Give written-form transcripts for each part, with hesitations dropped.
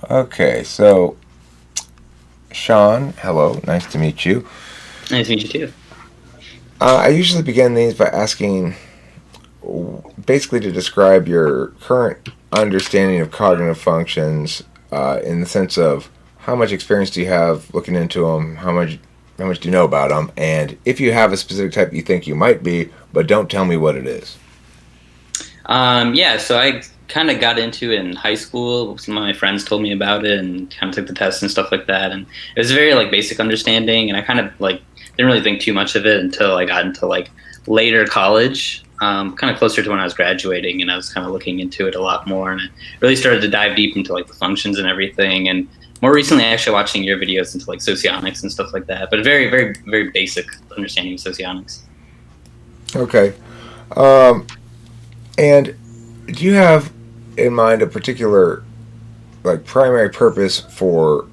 Okay, so Shawn, hello, nice to meet you. Nice to meet you too. I usually begin these by asking basically to describe your current understanding of cognitive functions in the sense of how much experience do you have looking into them, how much do you know about them, and if you have a specific type you think you might be, but don't tell me what it is. Yeah, so I kind of got into it in high school. Some of my friends told me about it and kind of took the test and stuff like that. And it was a very like basic understanding, and I kind of like didn't really think too much of it until I got into like later college, kind of closer to when I was graduating, and I was kind of looking into it a lot more, and I really started to dive deep into like the functions and everything. And more recently, actually watching your videos into like socionics and stuff like that, but a very, very, very basic understanding of socionics. Okay. Um, and do you have in mind a particular like primary purpose for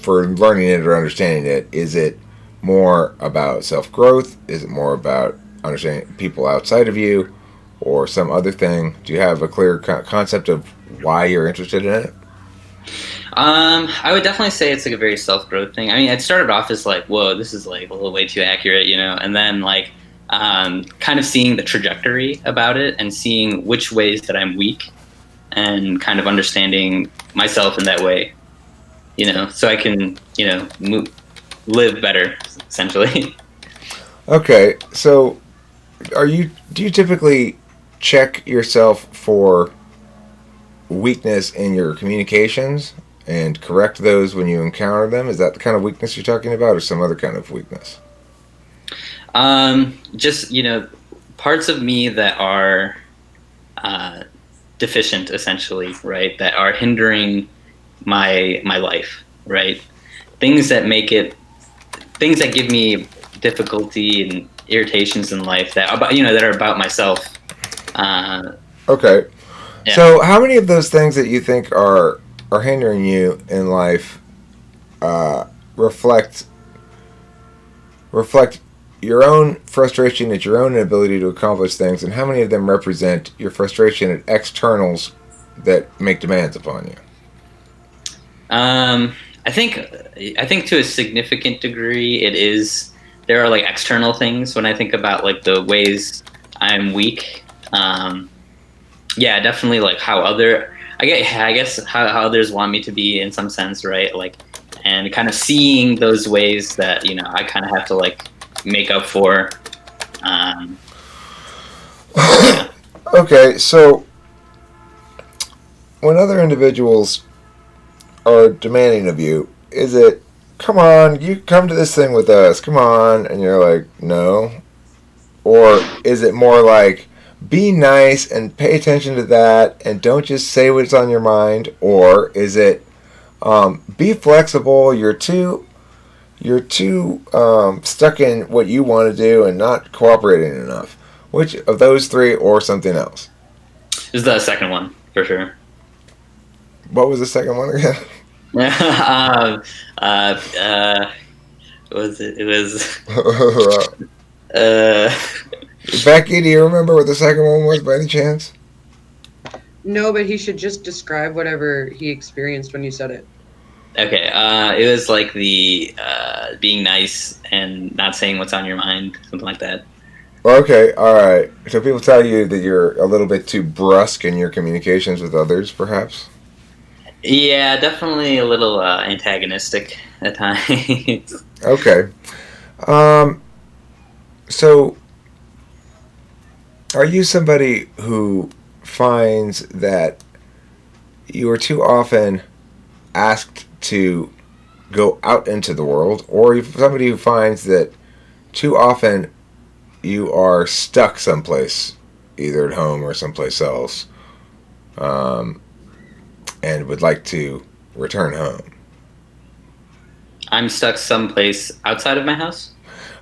learning it or understanding it? Is it more about self growth? Is it more about understanding people outside of you, or some other thing? Do you have a clear concept of why you're interested in it? I would definitely say it's like a very self growth thing. I mean, it started off as like, whoa, this is like a little way too accurate, and then like kind of seeing the trajectory about it and seeing which ways that I'm weak and kind of understanding myself in that way, so I can, live better essentially. Okay, so do you typically check yourself for weakness in your communications and correct those when you encounter them? Is that the kind of weakness you're talking about, or some other kind of weakness? Just, parts of me that are uh, deficient essentially, right? That are hindering my life, right? Things that make it things that give me difficulty and irritations in life that are about myself. Uh, Okay, yeah. so how many of those things that you think are hindering you in life uh, reflect reflect your own frustration at your own inability to accomplish things, and how many of them represent your frustration at externals that make demands upon you? Um, I think I think to a significant degree it is there are like external things when I think about like the ways I'm weak. Yeah, definitely like how I guess how others want me to be in some sense, right? Like, and kind of seeing those ways that I kind of have to like make up for. Um, yeah. Okay, so when other individuals are demanding of you, is it, come on, you come to this thing with us, come on, and you're like, no? Or is it more like, be nice and pay attention to that and don't just say what's on your mind? Or is it, be flexible, you're too stuck in what you want to do and not cooperating enough? Which of those three, or something else? This is the second one for sure. What was the second one again? um, uh, uh, what was it? It was uh, Becky, do you remember what the second one was by any chance? No, but he should just describe whatever he experienced when you said it. okay. It was like the being nice and not saying what's on your mind, something like that. Okay, alright. So people tell you that you're a little bit too brusque in your communications with others, perhaps? Yeah, definitely a little antagonistic at times. Okay. Um, so are you somebody who finds that you are too often asked to go out into the world, or are you somebody who finds that too often you are stuck someplace, either at home or someplace else, um, and would like to return home? I'm stuck someplace outside of my house.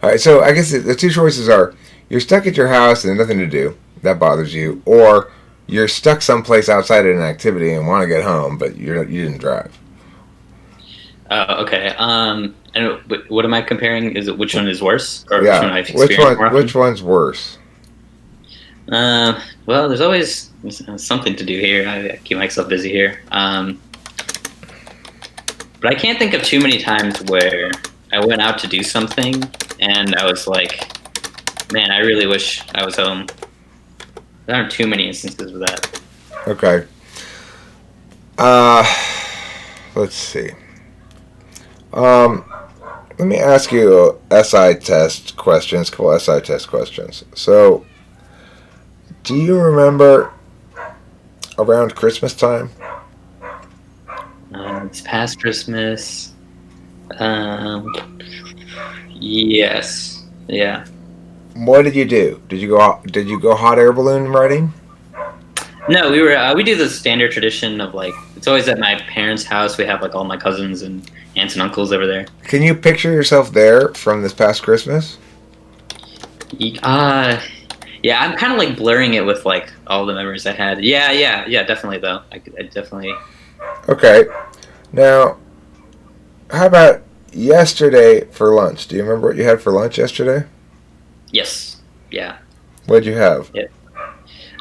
All right, so I guess the two choices are: you're stuck at your house and nothing to do, that bothers you, or you're stuck someplace outside of an activity and want to get home, but you didn't drive. Okay. And what am I comparing? Is it which one is worse, or which one Yeah, I've experienced more which often? one's worse? Well, there's always something to do here. I keep myself busy here. But I can't think of too many times where I went out to do something and I was like, man, I really wish I was home. There aren't too many instances of that. Okay. Let's see. Let me ask you SI test questions, couple SI test questions. So, do you remember around Christmas time? It's past Christmas. Yes. Yeah. What did you do? Did you go hot air balloon riding? No, we do the standard tradition of like it's always at my parents' house. We have like all my cousins and aunts and uncles over there. Can you picture yourself there from this past Christmas? Yeah, I'm kind of like blurring it with like all the memories I had. Yeah, definitely though. I definitely. Okay. Now, how about yesterday for lunch? Do you remember what you had for lunch yesterday? Yes. Yeah. What did you have? Yeah.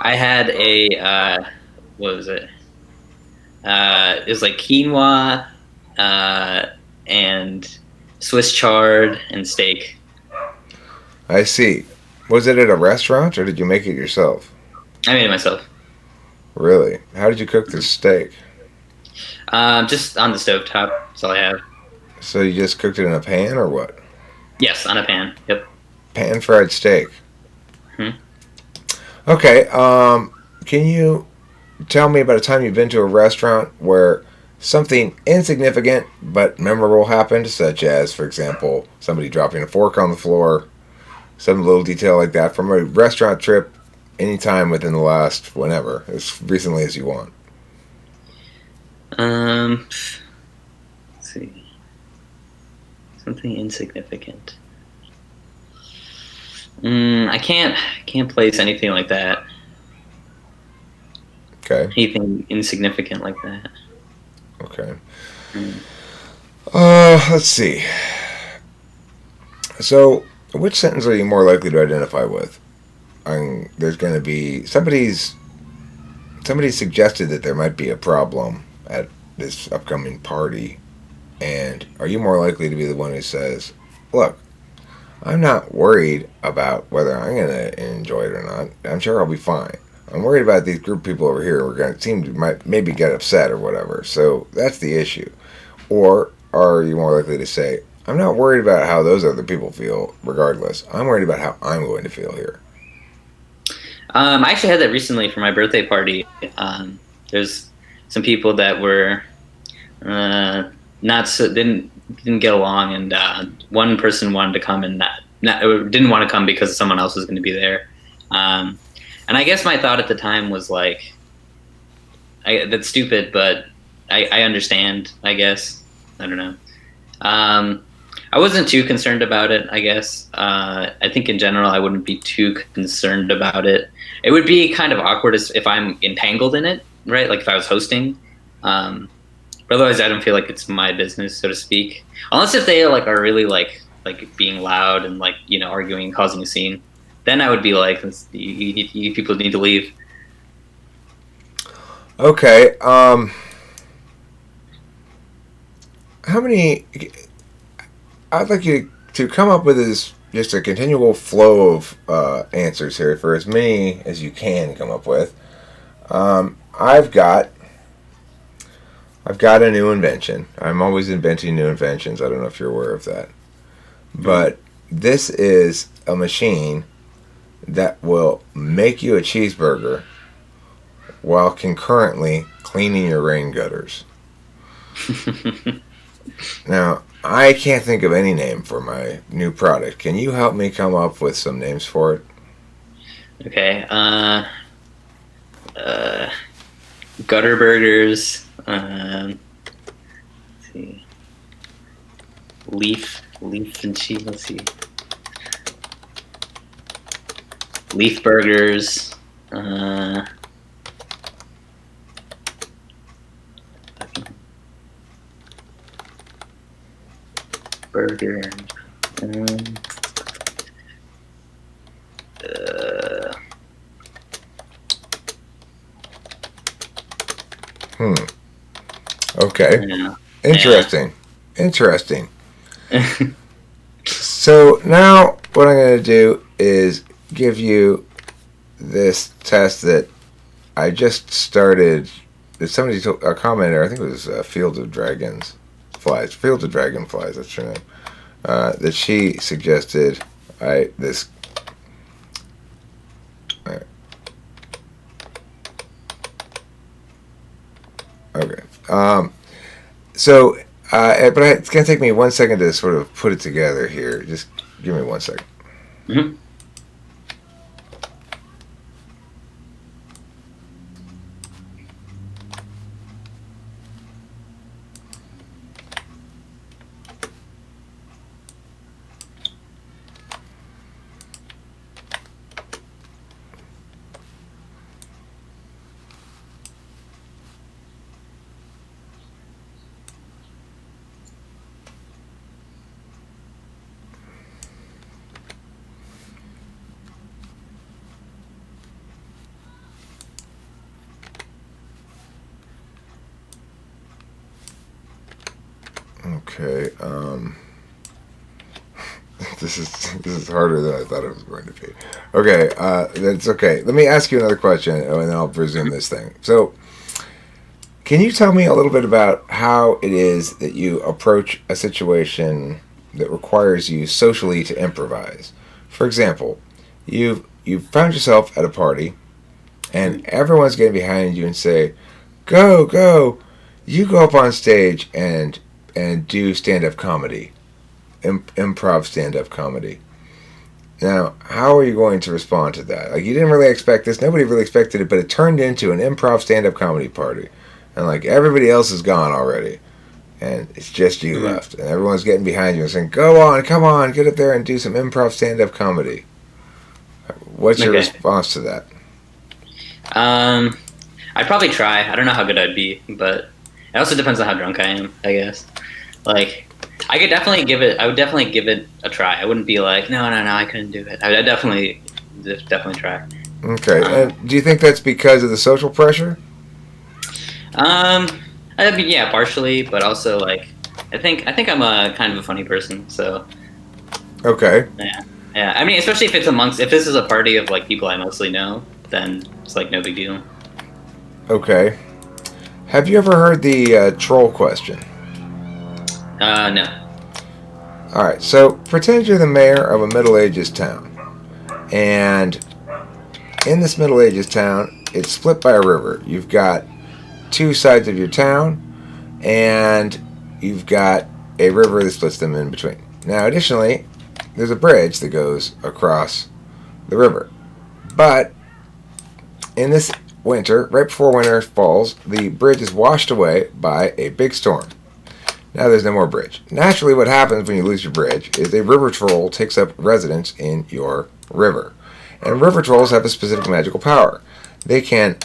I had what was it? It was like quinoa, and Swiss chard and steak. I see. Was it at a restaurant or did you make it yourself? I made it myself. Really? How did you cook this steak? Just on the stovetop. That's all I have. So you just cooked it in a pan or what? Yes, on a pan. Yep. Pan fried steak. Hmm. Okay. Can you tell me about a time you've been to a restaurant where something insignificant but memorable happened, such as, for example, somebody dropping a fork on the floor, some little detail like that from a restaurant trip anytime within the last whenever, as recently as you want? Let's see. Something insignificant. I can't place anything like that. Okay. Anything insignificant like that. Okay. Mm. Let's see. So, which sentence are you more likely to identify with? There's going to be somebody suggested that there might be a problem at this upcoming party, and are you more likely to be the one who says, "Look, I'm not worried about whether I'm going to enjoy it or not. I'm sure I'll be fine. I'm worried about these group of people over here who are going to seem to might maybe get upset or whatever. So that's the issue." Or are you more likely to say, "I'm not worried about how those other people feel regardless. I'm worried about how I'm going to feel here"? I actually had that recently for my birthday party. There's some people that were not so didn't get along, and one person wanted to come and didn't want to come because someone else was going to be there. And I guess my thought at the time was like, that's stupid, but I understand. I guess I don't know. I wasn't too concerned about it, I guess. I think in general, I wouldn't be too concerned about it. It would be kind of awkward if I'm entangled in it, right? Like if I was hosting. But otherwise, I don't feel like it's my business, so to speak. Unless if they like are really like being loud and like arguing and causing a scene, then I would be like, you people need to leave. Okay. How many? I'd like you to come up with just a continual flow of answers here for as many as you can come up with. I've got a new invention. I'm always inventing new inventions. I don't know if you're aware of that. But this is a machine that will make you a cheeseburger while concurrently cleaning your rain gutters. Now, I can't think of any name for my new product. Can you help me come up with some names for it? Okay. Gutter burgers. Let's see. Leaf and cheese. Let's see. Leaf burgers. Burger. Okay. Yeah. Interesting. Interesting. So now what I'm going to do is give you this test that I just started. Somebody told a commenter, I think it was Field of Dragonflies, that's her name, that she suggested this. Okay. So, but it's going to take me 1 second to sort of put it together here. Just give me 1 second. Mm-hmm. Okay. This is harder than I thought it was going to be. Okay, that's okay. Let me ask you another question, and then I'll resume this thing. So, can you tell me a little bit about how it is that you approach a situation that requires you socially to improvise? For example, you've found yourself at a party, and everyone's getting behind you and say, "Go, go!" You go up on stage and do stand-up comedy, improv stand-up comedy. Now, how are you going to respond to that? Like, you didn't really expect this. Nobody really expected it, but it turned into an improv stand-up comedy party. And, like, everybody else is gone already. And it's just you left. And everyone's getting behind you and saying, go on, come on, get up there and do some improv stand-up comedy. What's your response to that? I'd probably try. I don't know how good I'd be, but it also depends on how drunk I am, I guess. Like, I would definitely give it a try. I wouldn't be like, no, I couldn't do it. I'd definitely try. Okay. And do you think that's because of the social pressure? I mean, yeah, partially, but also, like, I think I'm a kind of a funny person, so. Okay. Yeah. I mean, especially if this is a party of, like, people I mostly know, then it's, like, no big deal. Okay. Have you ever heard the troll question? No. Alright, so pretend you're the mayor of a Middle Ages town. And in this Middle Ages town, it's split by a river. You've got two sides of your town, and you've got a river that splits them in between. Now, additionally, there's a bridge that goes across the river. But in this winter, right before winter falls, the bridge is washed away by a big storm. Now there's no more bridge. Naturally, what happens when you lose your bridge is a river troll takes up residence in your river. And river trolls have a specific magical power. They can,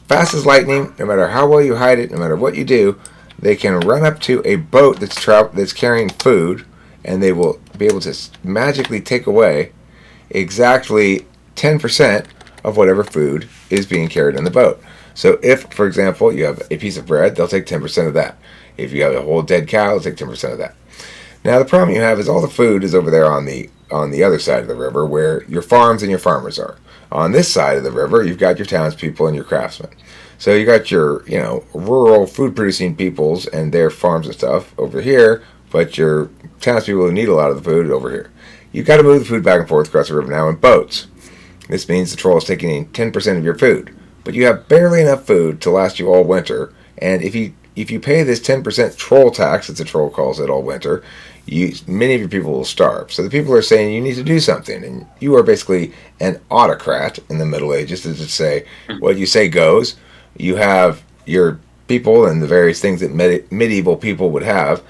fast as lightning, no matter how well you hide it, no matter what you do, they can run up to a boat that's carrying food, and they will be able to magically take away exactly 10% of whatever food is being carried in the boat. So if, for example, you have a piece of bread, they'll take 10% of that. If you have a whole dead cow, they'll take 10% of that. Now the problem you have is all the food is over there on the other side of the river where your farms and your farmers are. On this side of the river, you've got your townspeople and your craftsmen. So you got your, rural food producing peoples and their farms and stuff over here, but your townspeople who need a lot of the food over here. You've got to move the food back and forth across the river now in boats. This means the troll is taking in 10% of your food, but you have barely enough food to last you all winter. And if you pay this 10% troll tax, as the troll calls it, all winter, many of your people will starve. So the people are saying you need to do something, and you are basically an autocrat in the Middle Ages, to just say what you say goes. You have your people and the various things that medieval people would have,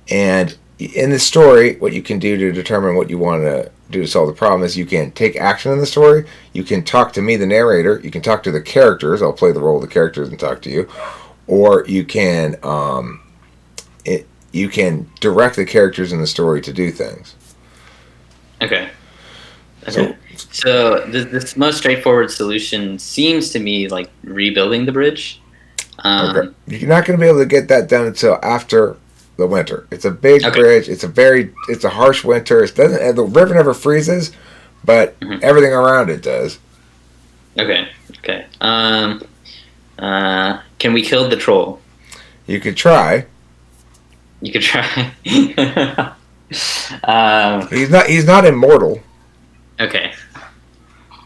and in the story, what you can do to determine what you want to do to solve the problem is you can take action in the story, you can talk to me, the narrator, you can talk to the characters, I'll play the role of the characters and talk to you, or you can you can direct the characters in the story to do things. Okay. So this most straightforward solution seems to me like rebuilding the bridge. Okay. You're not going to be able to get that done until after the winter. It's a big Okay. bridge. It's a harsh winter. It doesn't. The river never freezes, but Hmm. everything around it does. Okay. Okay. Can we kill the troll? You could try. You could try. um, He's not immortal. okay.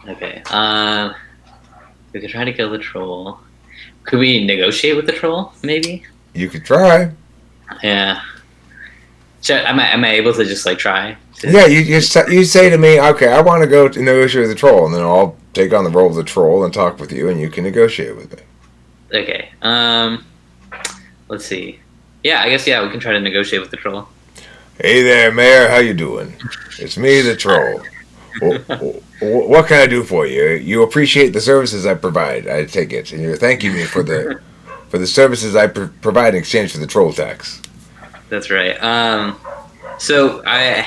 Okay. We could try to kill the troll. Could we negotiate with the troll? Maybe. You could try. Yeah. Am I able to just like try? Yeah, you say to me, okay, I want to go to negotiate with the troll, and then I'll take on the role of the troll and talk with you, and you can negotiate with me. Okay. Let's see. Yeah, I guess we can try to negotiate with the troll. Hey there, Mayor. How you doing? It's me, the troll. What can I do for you? You appreciate the services I provide, I take it, and you're thanking me for the services I provide in exchange for the troll tax. That's right. So I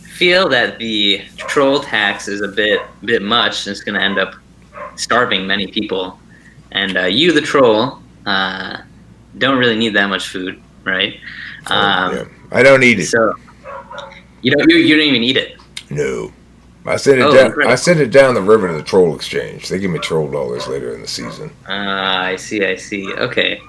feel that the troll tax is a bit much, and it's going to end up starving many people. And you, the troll, don't really need that much food, right? Yeah, I don't eat it. So you don't even eat it. No, I send it Oh, down. I incredible. send it down the river to the troll exchange. They give me troll dollars later in the season. I see. I see. Okay.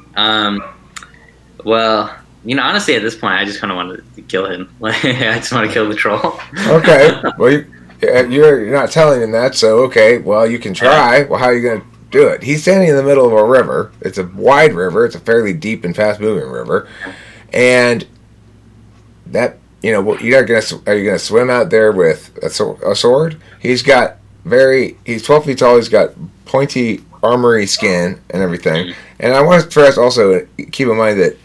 Well, honestly, at this point, I just kind of want to kill him. Like, I just want to kill the troll. Okay, well you're not telling him that, so okay. Well, you can Yeah. try. Well, how are you going to do it? He's standing in the middle of a river. It's a wide river. It's a fairly deep and fast moving river, and that you're gonna are you gonna swim out there with a sword? He's 12 feet tall. He's got pointy armory skin and everything. And I want to stress also, keep in mind that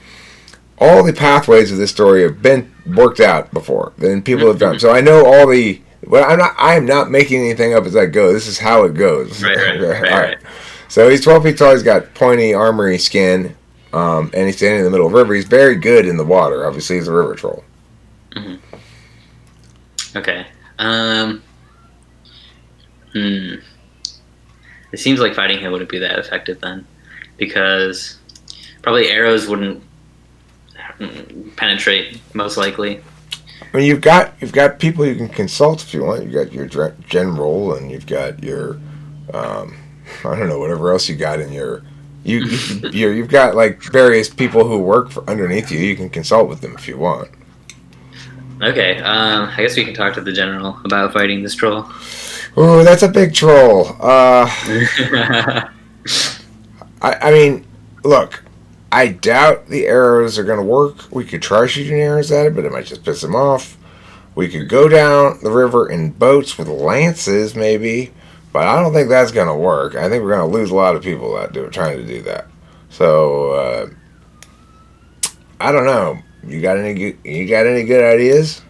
all the pathways of this story have been worked out before, and people have done. So I know all the. Well, I am not making anything up as I go. This is how it goes. Right. All right. So he's 12 feet tall. He's got pointy armory skin, and he's standing in the middle of the river. He's very good in the water. Obviously, he's a river troll. Hmm. Okay. It seems like fighting him wouldn't be that effective then, because probably arrows wouldn't penetrate most likely. I mean, you've got people you can consult if you want. You've got your general, and you've got your I don't know, whatever else you got in your you've got like various people who work underneath you. You can consult with them if you want. Okay. I guess we can talk to the general about fighting this troll. Ooh, that's a big troll. I mean, look, I doubt the arrows are going to work. We could try shooting arrows at it, but it might just piss him off. We could go down the river in boats with lances, maybe, but I don't think that's going to work. I think we're going to lose a lot of people trying to do that. So I don't know. You got any good ideas?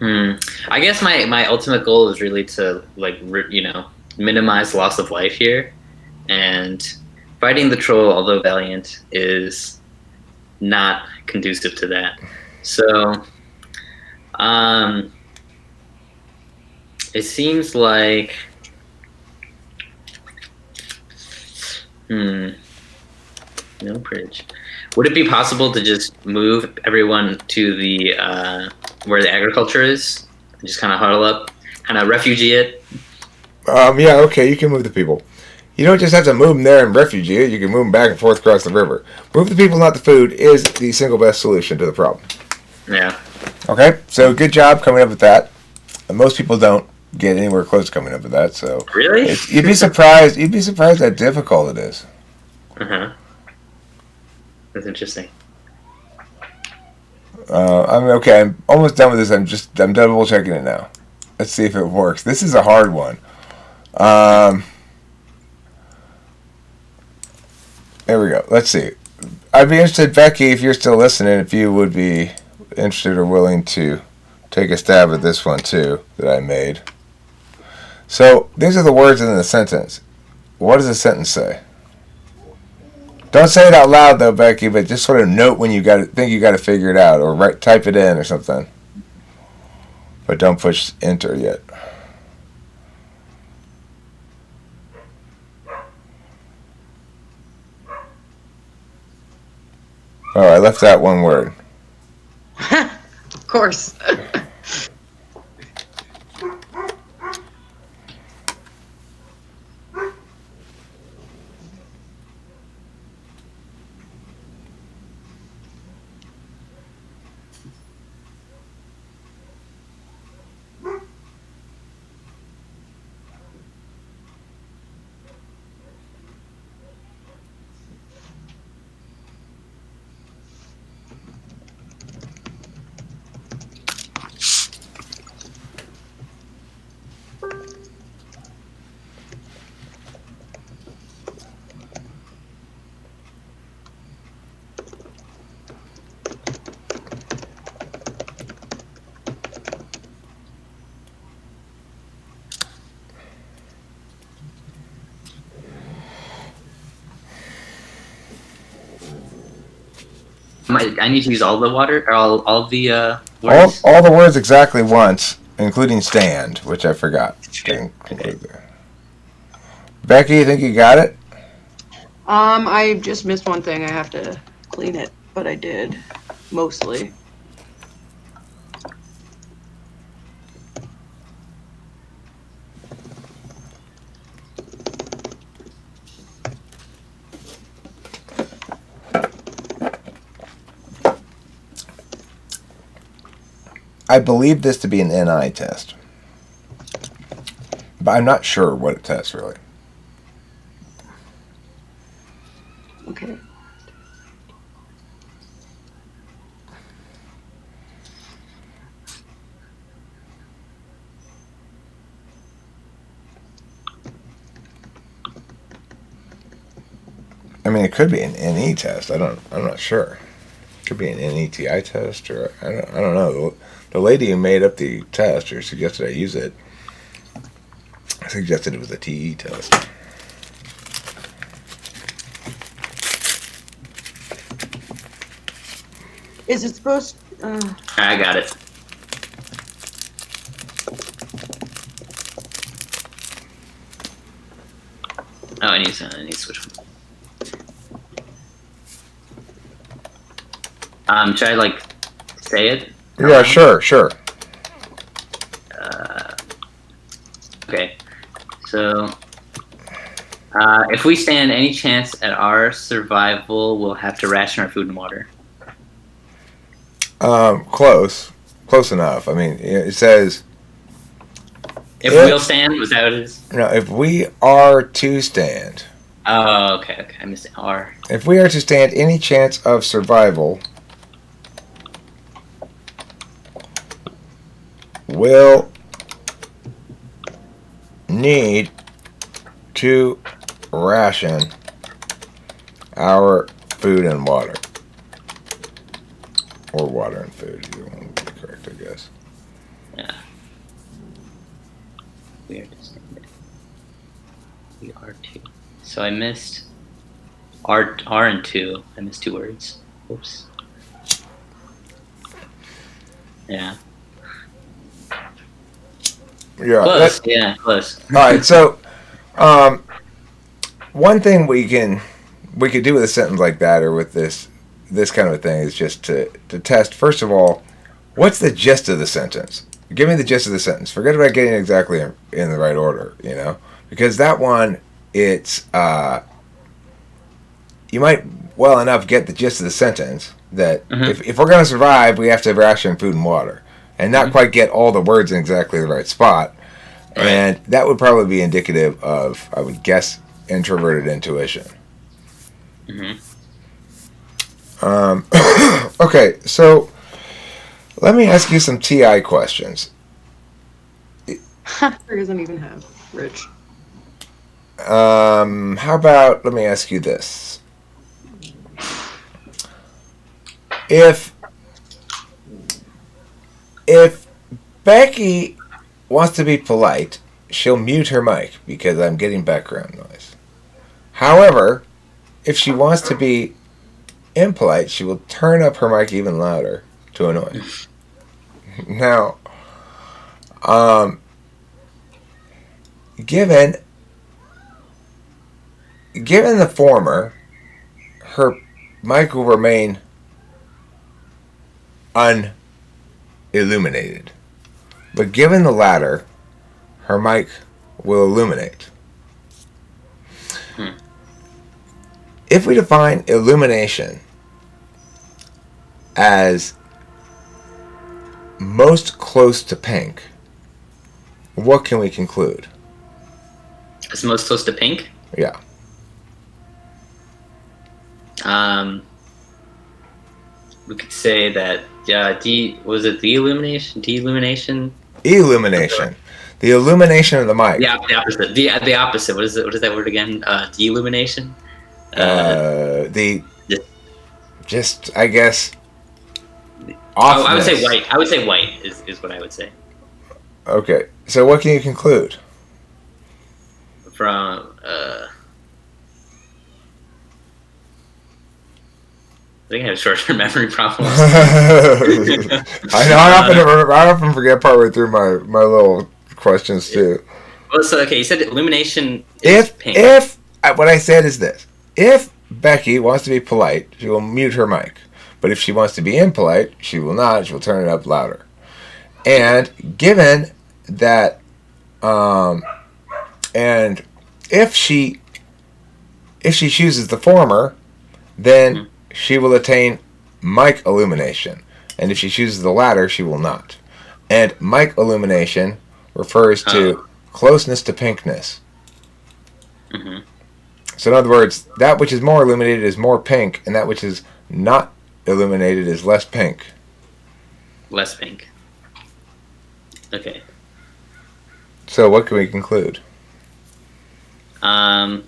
I guess my ultimate goal is really to minimize loss of life here, and fighting the troll, although valiant, is not conducive to that. So, it seems like, no bridge. Would it be possible to just move everyone to the where the agriculture is, and just kind of huddle up, kind of refugee it? Yeah, okay, you can move the people. You don't just have to move them there and refugee it. You can move them back and forth across the river. Move the people, not the food, is the single best solution to the problem. Yeah. Okay, so good job coming up with that. Most people don't get anywhere close to coming up with that. So Really? you'd be surprised. You'd be surprised how difficult it is. That's interesting. I'm almost done with this. I'm double checking it now. Let's see if it works. This is a hard one. There we go. Let's see. I'd be interested, Becky, if you're still listening, if you would be interested or willing to take a stab at this one too that I made. So these are the words in the sentence. What does the sentence say? Don't say it out loud though, Becky, but just sort of note when you think you got to figure it out, or type it in or something. But don't push enter yet. Oh, I left out one word. Of course. I need to use all the water or all the All, words. all the words exactly once, including stand, which I forgot to Okay. include there. Becky, you think you got it? I just missed one thing. I have to clean it, but I did mostly. I believe this to be an NI test, but I'm not sure what it tests really. Okay. I mean, it could be an NE test. I'm not sure. It could be an NETI test, or I don't know. The lady who made up the test or suggested I use it suggested it was a TE test. Is it supposed? I got it. Oh, I need to switch one. Should I like say it? Yeah, sure. Okay. So, if we stand any chance at our survival, we'll have to ration our food and water. Close enough. I mean, it says If we'll stand, was that what it is? no. If we are to stand, Oh, okay. I missed it. R. if we are to stand any chance of survival, will need to ration our food and water. Or water and food, either one would be correct, I guess. Yeah. We are to stand. We are two. So I missed R and two. I missed two words. Oops. Yeah. Yeah. Close. Yeah, close. All right. So, one thing we could do with a sentence like that, or with this kind of a thing, is just to test. First of all, what's the gist of the sentence? Give me the gist of the sentence. Forget about getting it exactly in the right order. Because that one, it's you might well enough get the gist of the sentence that if we're going to survive, we have to ration food and water, and not quite get all the words in exactly the right spot. Right. And that would probably be indicative of, I would guess, introverted intuition. Okay, so let me ask you some TI questions. There doesn't even have Rich. How about, let me ask you this. If Becky wants to be polite, she'll mute her mic because I'm getting background noise. However, if she wants to be impolite, she will turn up her mic even louder to annoy. Now, given the former, her mic will remain unilluminated. But given the latter, her mic will illuminate. If we define illumination as most close to pink, what can we conclude? It's most close to pink. Yeah. We could say that was it the illumination? Deillumination? Illumination. The illumination of the mic. Yeah, the opposite. The opposite. What is it? What is that word again? Deillumination. I guess. Oh, I would say white. I would say white is what I would say. Okay, so what can you conclude? From I think I have short-term memory problems. I know. I often forget partway through my little questions too. Well, so okay, you said illumination is pink. If what I said is this: if Becky wants to be polite, she will mute her mic. But if she wants to be impolite, she will not. She will turn it up louder. And given that, and if she chooses the former, then she will attain mic illumination. And if she chooses the latter, she will not. And mic illumination refers to closeness to pinkness. Mm-hmm. So in other words, that which is more illuminated is more pink, and that which is not illuminated is less pink. Less pink. Okay. So what can we conclude? Like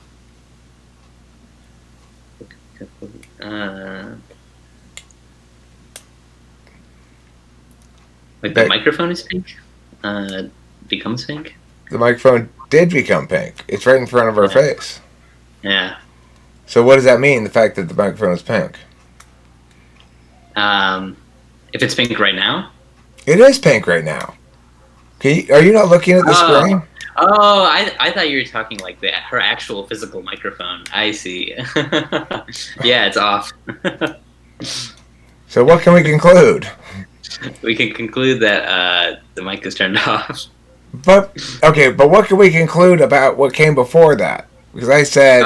the microphone is pink? Becomes pink? The microphone did become pink. It's right in front of our face. Yeah. So what does that mean, the fact that the microphone is pink? If it's pink right now? It is pink right now. Are you not looking at the screen? Oh, I thought you were talking like her actual physical microphone. I see. Yeah, it's off. So what can we conclude? We can conclude that the mic is turned off. But what can we conclude about what came before that? Because I said,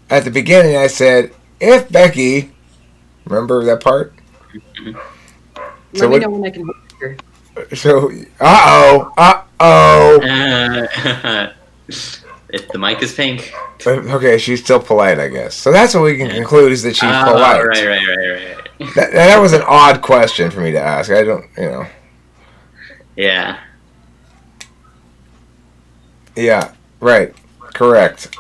at the beginning, I said, if Becky, remember that part? Mm-hmm. Let me know when I can hear. So, if the mic is pink. Okay, she's still polite, I guess. So that's what we can conclude, is that she's polite. Right. That was an odd question for me to ask. I don't, Yeah. Yeah, right. Correct.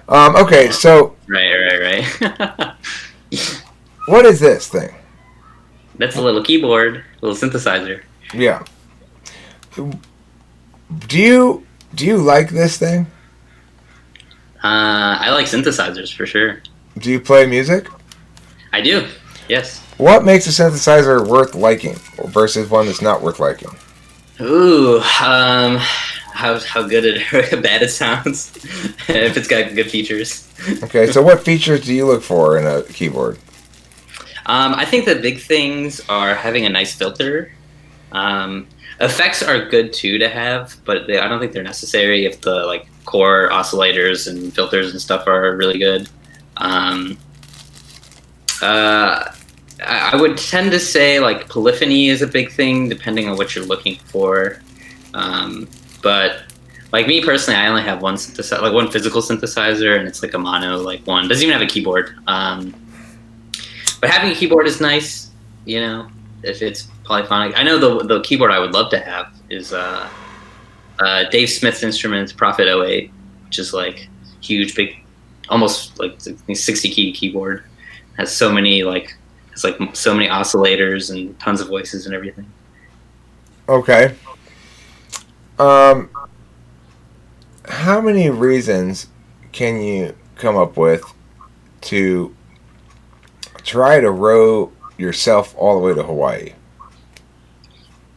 Okay, so... Right. What is this thing? That's a little keyboard, a little synthesizer. Yeah. Do you like this thing? I like synthesizers for sure. Do you play music? I do. Yes. What makes a synthesizer worth liking versus one that's not worth liking? Ooh, how good or bad it sounds. If it's got good features. Okay, so what features do you look for in a keyboard? I think the big things are having a nice filter. Effects are good too to have, but I don't think they're necessary if the core oscillators and filters and stuff are really good. I would tend to say polyphony is a big thing depending on what you're looking for. But me personally, I only have one synthesizer, one physical synthesizer, and it's a mono one. Doesn't even have a keyboard. But having a keyboard is nice, if it's polyphonic. I know the keyboard I would love to have is Dave Smith's Instruments Prophet 08, which is huge, big, almost 60 key keyboard. Has so many so many oscillators and tons of voices and everything. Okay. How many reasons can you come up with to try to row yourself all the way to Hawaii?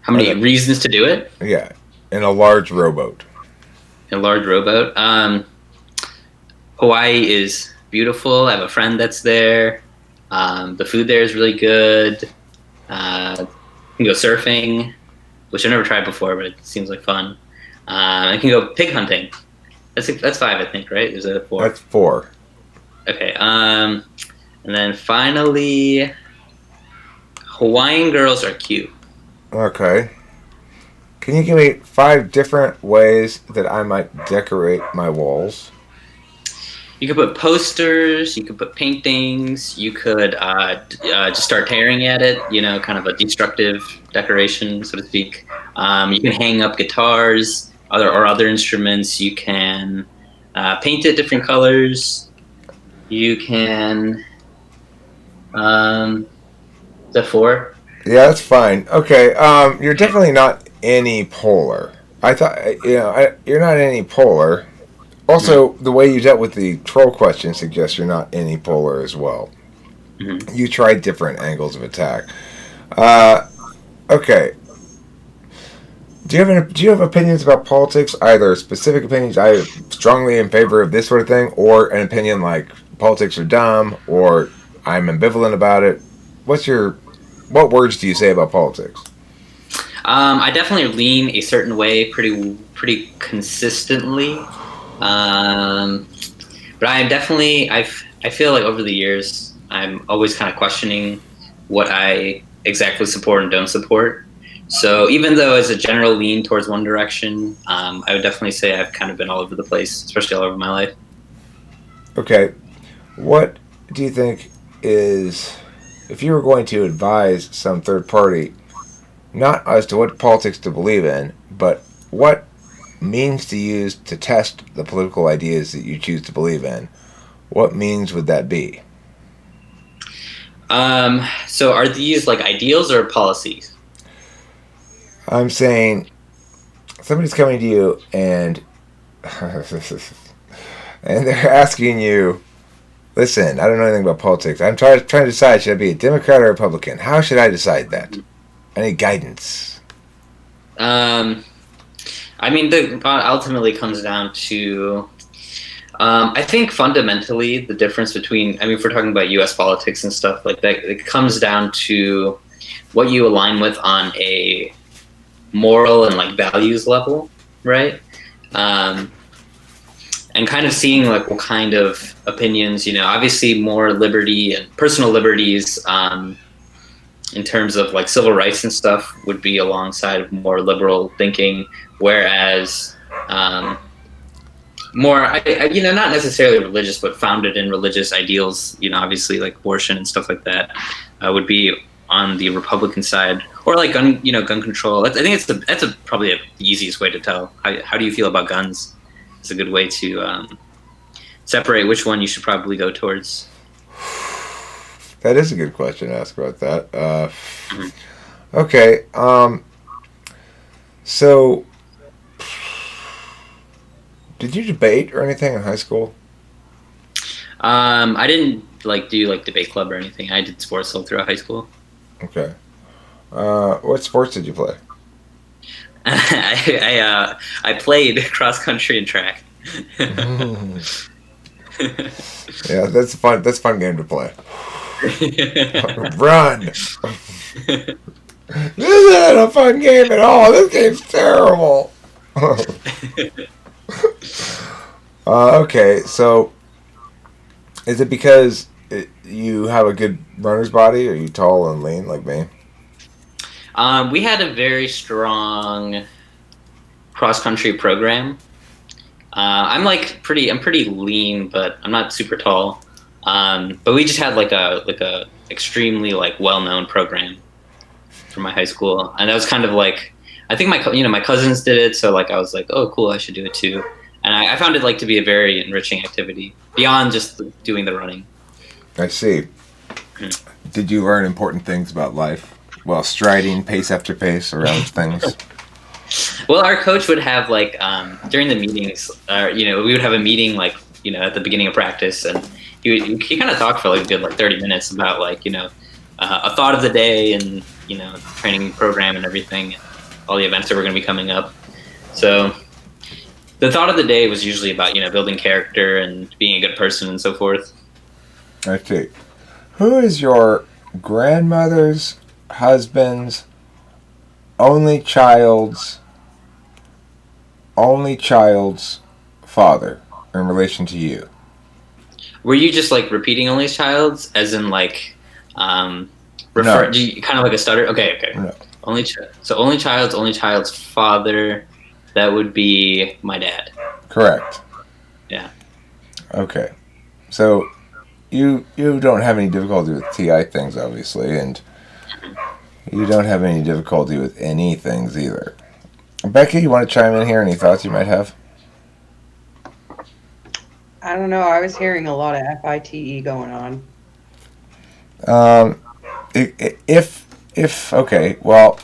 How many reasons to do it? Yeah, in a large rowboat. A large rowboat. Hawaii is beautiful. I have a friend that's there. The food there is really good. You can go surfing, which I've never tried before, but it seems like fun. I can go pig hunting. That's 5, I think, right? Is it 4? That's 4. Okay. And then finally, Hawaiian girls are cute. Okay. Can you give me 5 different ways that I might decorate my walls? You could put posters, you could put paintings, you could just start tearing at it, kind of a destructive decoration, so to speak. You can hang up guitars or other instruments. You can paint it different colors. You can. Is that 4? Yeah, that's fine. Okay, you're definitely not any polar. I thought, you're not any polar. Also, the way you dealt with the troll question suggests you're not any polar as well. Mm-hmm. You tried different angles of attack. Okay. Do you have opinions about politics? Either specific opinions, I strongly in favor of this sort of thing, or an opinion like politics are dumb, or I'm ambivalent about it. What words do you say about politics? I definitely lean a certain way pretty consistently. But I feel like over the years, I'm always kind of questioning what I exactly support and don't support. So even though as a general lean towards one direction, I would definitely say I've kind of been all over the place, especially all over my life. Okay. What do you think is, if you were going to advise some third party, not as to what politics to believe in, but what means to use to test the political ideas that you choose to believe in, what means would that be? So are these like ideals or policies? I'm saying somebody's coming to you and and they're asking you, listen, I don't know anything about politics. I'm trying to decide, should I be a Democrat or a Republican? How should I decide that? I need guidance. I mean, ultimately comes down to, I think fundamentally the difference between, I mean, if we're talking about U.S. politics and stuff like that, it comes down to what you align with on a moral and like values level, right? And kind of seeing like what kind of opinions, obviously more liberty and personal liberties, in terms of like civil rights and stuff would be alongside of more liberal thinking, whereas more, not necessarily religious, but founded in religious ideals, obviously like abortion and stuff like that, would be on the Republican side, or like gun control. I think that's probably the easiest way to tell. How do you feel about guns? It's a good way to separate which one you should probably go towards. That is a good question to ask about that. Okay. So, did you debate or anything in high school? I didn't do debate club or anything. I did sports all throughout high school. Okay. What sports did you play? I played cross country and track. Yeah, that's fun. That's a fun game to play. Run. This isn't a fun game at all. This game's terrible. Okay, so is it because you have a good runner's body? Are you tall and lean like me? We had a very strong cross country program. I'm pretty lean, but I'm not super tall. But we just had like a extremely well known program for my high school, and that was kind of like, I think my cousins did it, so I was like, oh cool, I should do it too. And I found it to be a very enriching activity beyond just doing the running. I see. Did you learn important things about life while striding pace after pace around things? Well, our coach would have during the meetings, we would have a meeting at the beginning of practice, and he kind of talked for a good 30 minutes about a thought of the day and training program and everything, all the events that were going to be coming up. So the thought of the day was usually about building character and being a good person and so forth. I see. Who is your grandmother's husband's only child's father in relation to you? Were you just like repeating only child's, as in like, refer? No. Do you, kind of like a stutter? Okay. No. So only child's father. That would be my dad. Correct. Yeah. Okay. So you don't have any difficulty with TI things, obviously, and you don't have any difficulty with any things either. Becky, you want to chime in here? Any thoughts you might have? I don't know. I was hearing a lot of FITE going on. If okay, well,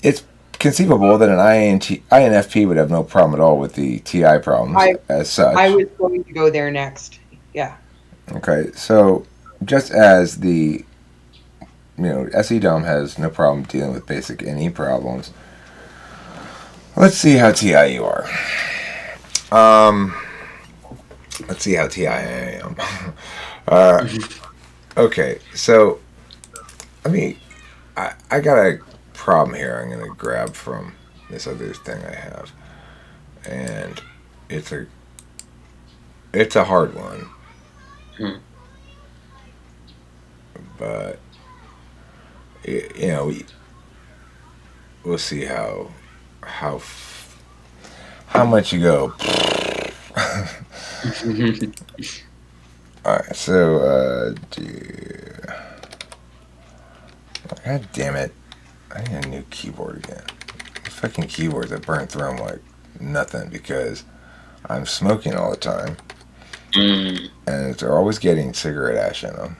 it's conceivable that an INFP would have no problem at all with the TI problems as such. I was going to go there next. Yeah. Okay, so just as the SE Dom has no problem dealing with basic NE problems, let's see how TI you are. Let's see how TI I am. Okay, so I got a problem here. I'm gonna grab from this other thing I have, and it's a hard one, but we'll see how much you go. Alright, so god damn it, I need a new keyboard again. These fucking keyboards, I burn through them like nothing because I'm smoking all the time, and they're always getting cigarette ash in them.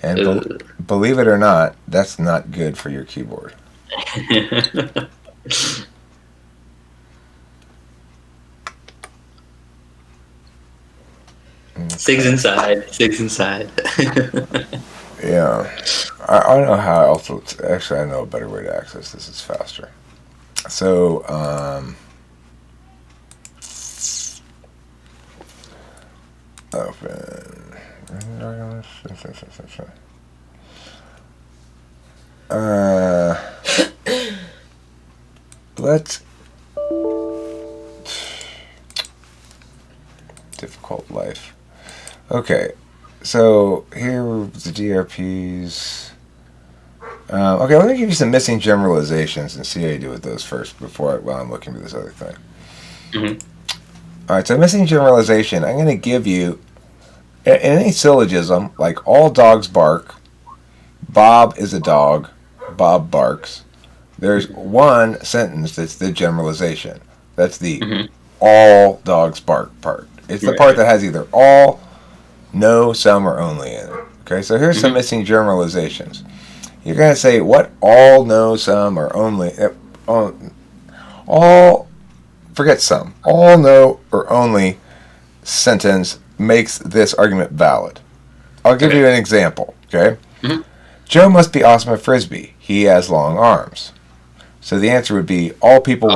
And believe it or not, that's not good for your keyboard. Six inside. Yeah. I know how else. Actually, I know a better way to access this. It's faster. So, open. Let's. Difficult life. Okay, so here are the DRPs. Okay, let me give you some missing generalizations and see how you do with those first while I'm looking for this other thing. All right, so missing generalization. I'm going to give you in any syllogism, like all dogs bark. Bob is a dog. Bob barks. There's one sentence that's the generalization. That's the all dogs bark part. It's the part that has either all, no, some, or only in it. Okay, so here's some missing generalizations. You're going to say what all, no, some, or only, all, forget some, all, no, or only sentence makes this argument valid. I'll give you an example, okay? Joe must be awesome at Frisbee. He has long arms. So the answer would be all people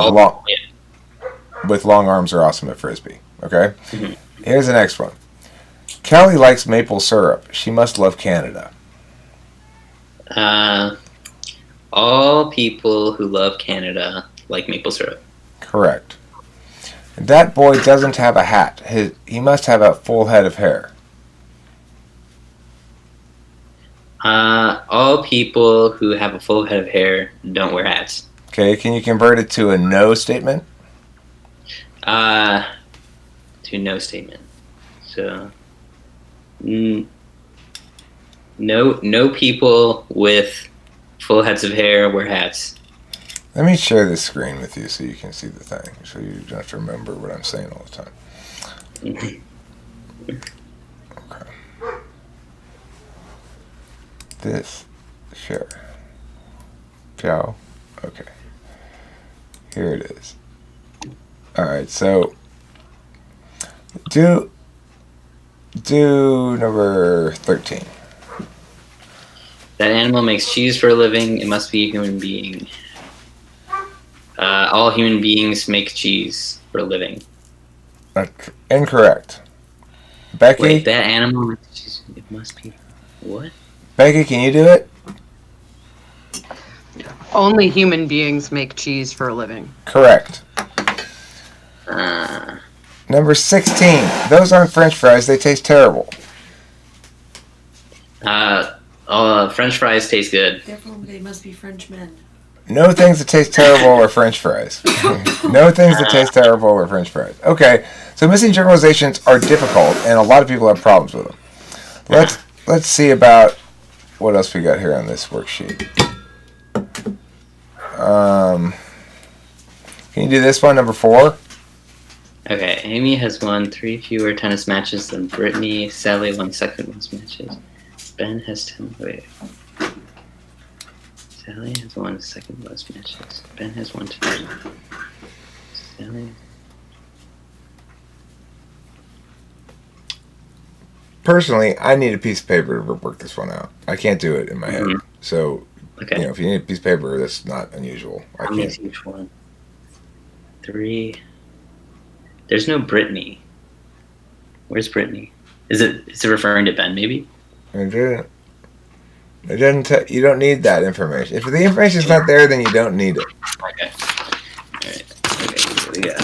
with long arms are awesome at Frisbee. Okay? Here's the next one. Callie likes maple syrup. She must love Canada. All people who love Canada like maple syrup. Correct. That boy doesn't have a hat. He must have a full head of hair. All people who have a full head of hair don't wear hats. Okay, can you convert it to a no statement? To no statement. So, no people with full heads of hair wear hats. Let me share this screen with you so you can see the thing, so you don't have to remember what I'm saying all the time. Okay. This, share. Ciao. Okay. Here it is. Alright, so do number 13. That animal makes cheese for a living. It must be a human being. All human beings make cheese for a living. Incorrect. Becky? Wait, that animal makes cheese. It must be... What? Becky, can you do it? Only human beings make cheese for a living. Correct. Uh, Number 16. Those aren't French fries. They taste terrible. French fries taste good. Therefore, they must be Frenchmen. No things that taste terrible are French fries. No things that taste terrible are French fries. Okay, so missing generalizations are difficult, and a lot of people have problems with them. Let's see about what else we got here on this worksheet. Can you do this one, number 4? Okay, Amy has won 3 fewer tennis matches than Brittany. Sally won second most matches. Ben has 10. Wait. Sally has won second most matches. Ben has won 2. Sally. Personally, I need a piece of paper to work this one out. I can't do it in my head. So, Okay. if you need a piece of paper, that's not unusual. I How many can't. is each one? 3. There's no Brittany. Where's Brittany? Is it referring to Ben, maybe? It doesn't. You don't need that information. If the information's not there, then you don't need it. Okay. Alright. Okay, so we got...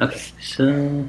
Okay, so...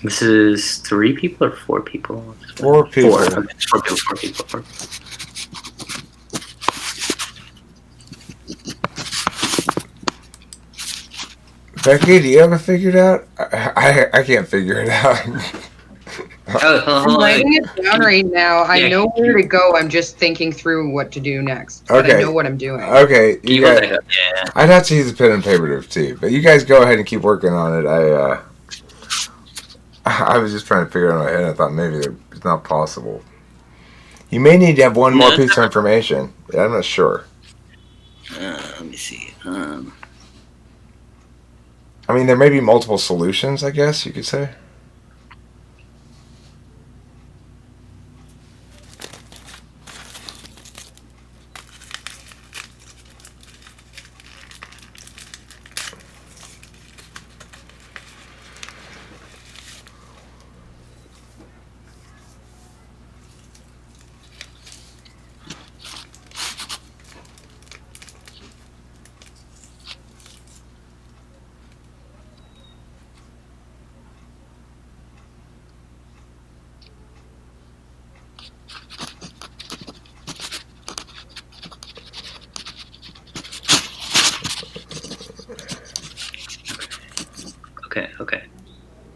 This is 3 people or 4 people? 4 people. 4. Okay, 4 people. 4 people. 4 people. Becky, do you have it figured out? I can't figure it out. I'm writing it down right now. I Yeah. know where to go. I'm just thinking through what to do next. But Okay. I know what I'm doing. Okay, Can you guys, hold that up? Yeah. I'd have to use a pen and paper too, but you guys go ahead and keep working on it. I was just trying to figure it out in my head. I thought maybe it's not possible. You may need to have one more piece of information. I'm not sure. Let me see. I mean, there may be multiple solutions, I guess you could say.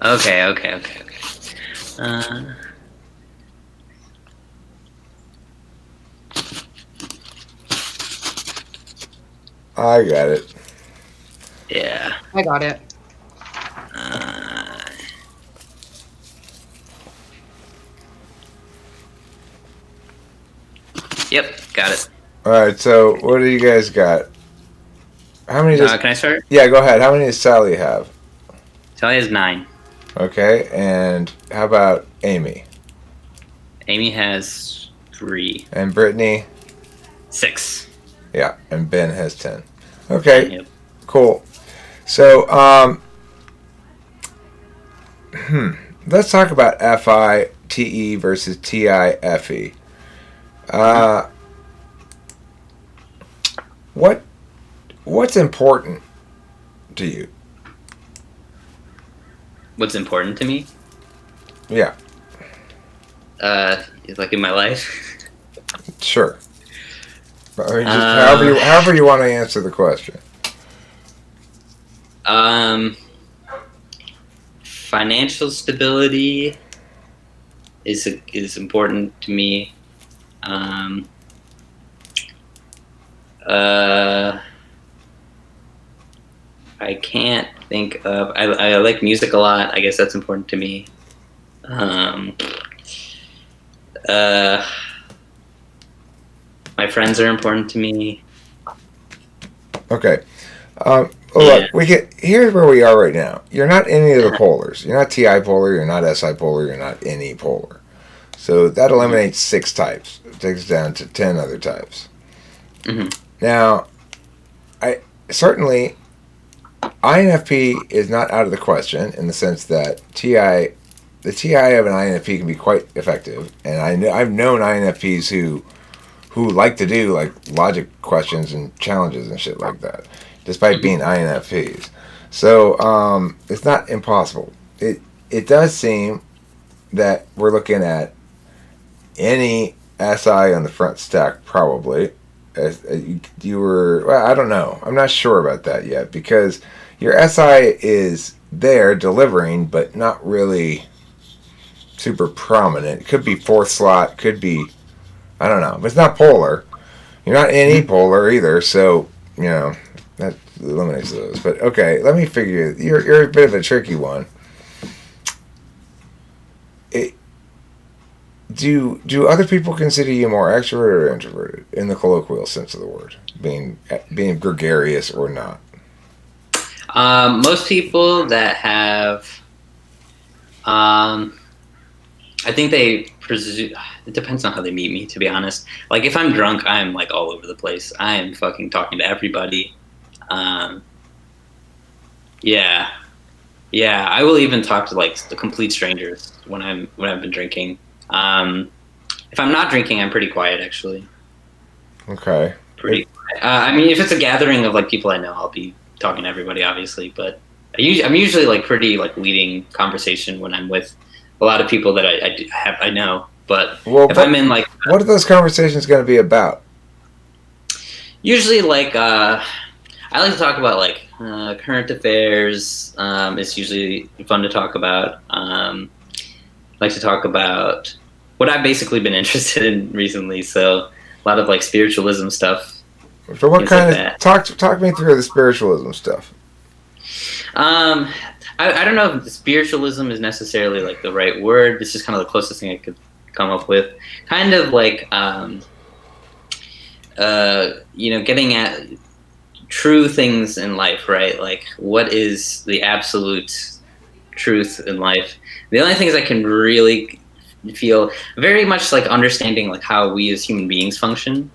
Okay. I got it. Yeah. I got it. Yep, got it. All right. So, what do you guys got? How many? Can I start? Yeah, go ahead. How many does Sally have? Sally has 9. Okay, and how about Amy Amy has 3. and Brittany? 6. Yeah, and Ben has 10. Okay, Yep. cool. So, let's talk about FITE versus TIFE. What's important to you? What's important to me? Yeah, Like in my life? sure. I mean, just however you want to answer the question. Um, Financial stability is important to me. Um, uh, I can't think of. I like music a lot. I guess that's important to me. Um, uh, my friends are important to me. Okay. Well, Yeah. look, here's where we are right now. You're not any of the polars. You're not TI polar. You're not SI polar. You're not any polar. So that eliminates 6 types. It takes us down to 10 other types. Mm-hmm. Now, I certainly INFP is not out of the question in the sense that the TI of an INFP can be quite effective, and I've known INFPs who like to do like logic questions and challenges and shit like that, despite being INFPs. So it's not impossible. It does seem that we're looking at any SI on the front stack probably. You were, well, I don't know. I'm not sure about that yet because your SI is there delivering, but not really super prominent. It could be 4th slot, could be, I don't know, but it's not polar. You're not any polar either, so that eliminates those. But okay, let me figure. You're a bit of a tricky one. Do other people consider you more extroverted or introverted in the colloquial sense of the word, being gregarious or not? Most people that have, I think they presume. It depends on how they meet me, to be honest. Like if I'm drunk, I'm like all over the place. I am fucking talking to everybody. Yeah, yeah. I will even talk to like the complete strangers when I've been drinking. If I'm not drinking, I'm pretty quiet actually. Okay. Pretty quiet. I mean, if it's a gathering of like people I know, I'll be talking to everybody, obviously. But I'm usually like pretty like leading conversation when I'm with a lot of people that I know. But if I'm in like, what are those conversations going to be about? usually like I like to talk about like current affairs. It's usually fun to talk about. Like to talk about what I've basically been interested in recently. So a lot of like spiritualism stuff. So what kind of talk me through the spiritualism stuff? I don't know if spiritualism is necessarily like the right word. It's just kind of the closest thing I could come up with. Kind of like getting at true things in life, right? Like what is the absolute truth in life? The only things I can really feel very much like understanding like how we as human beings function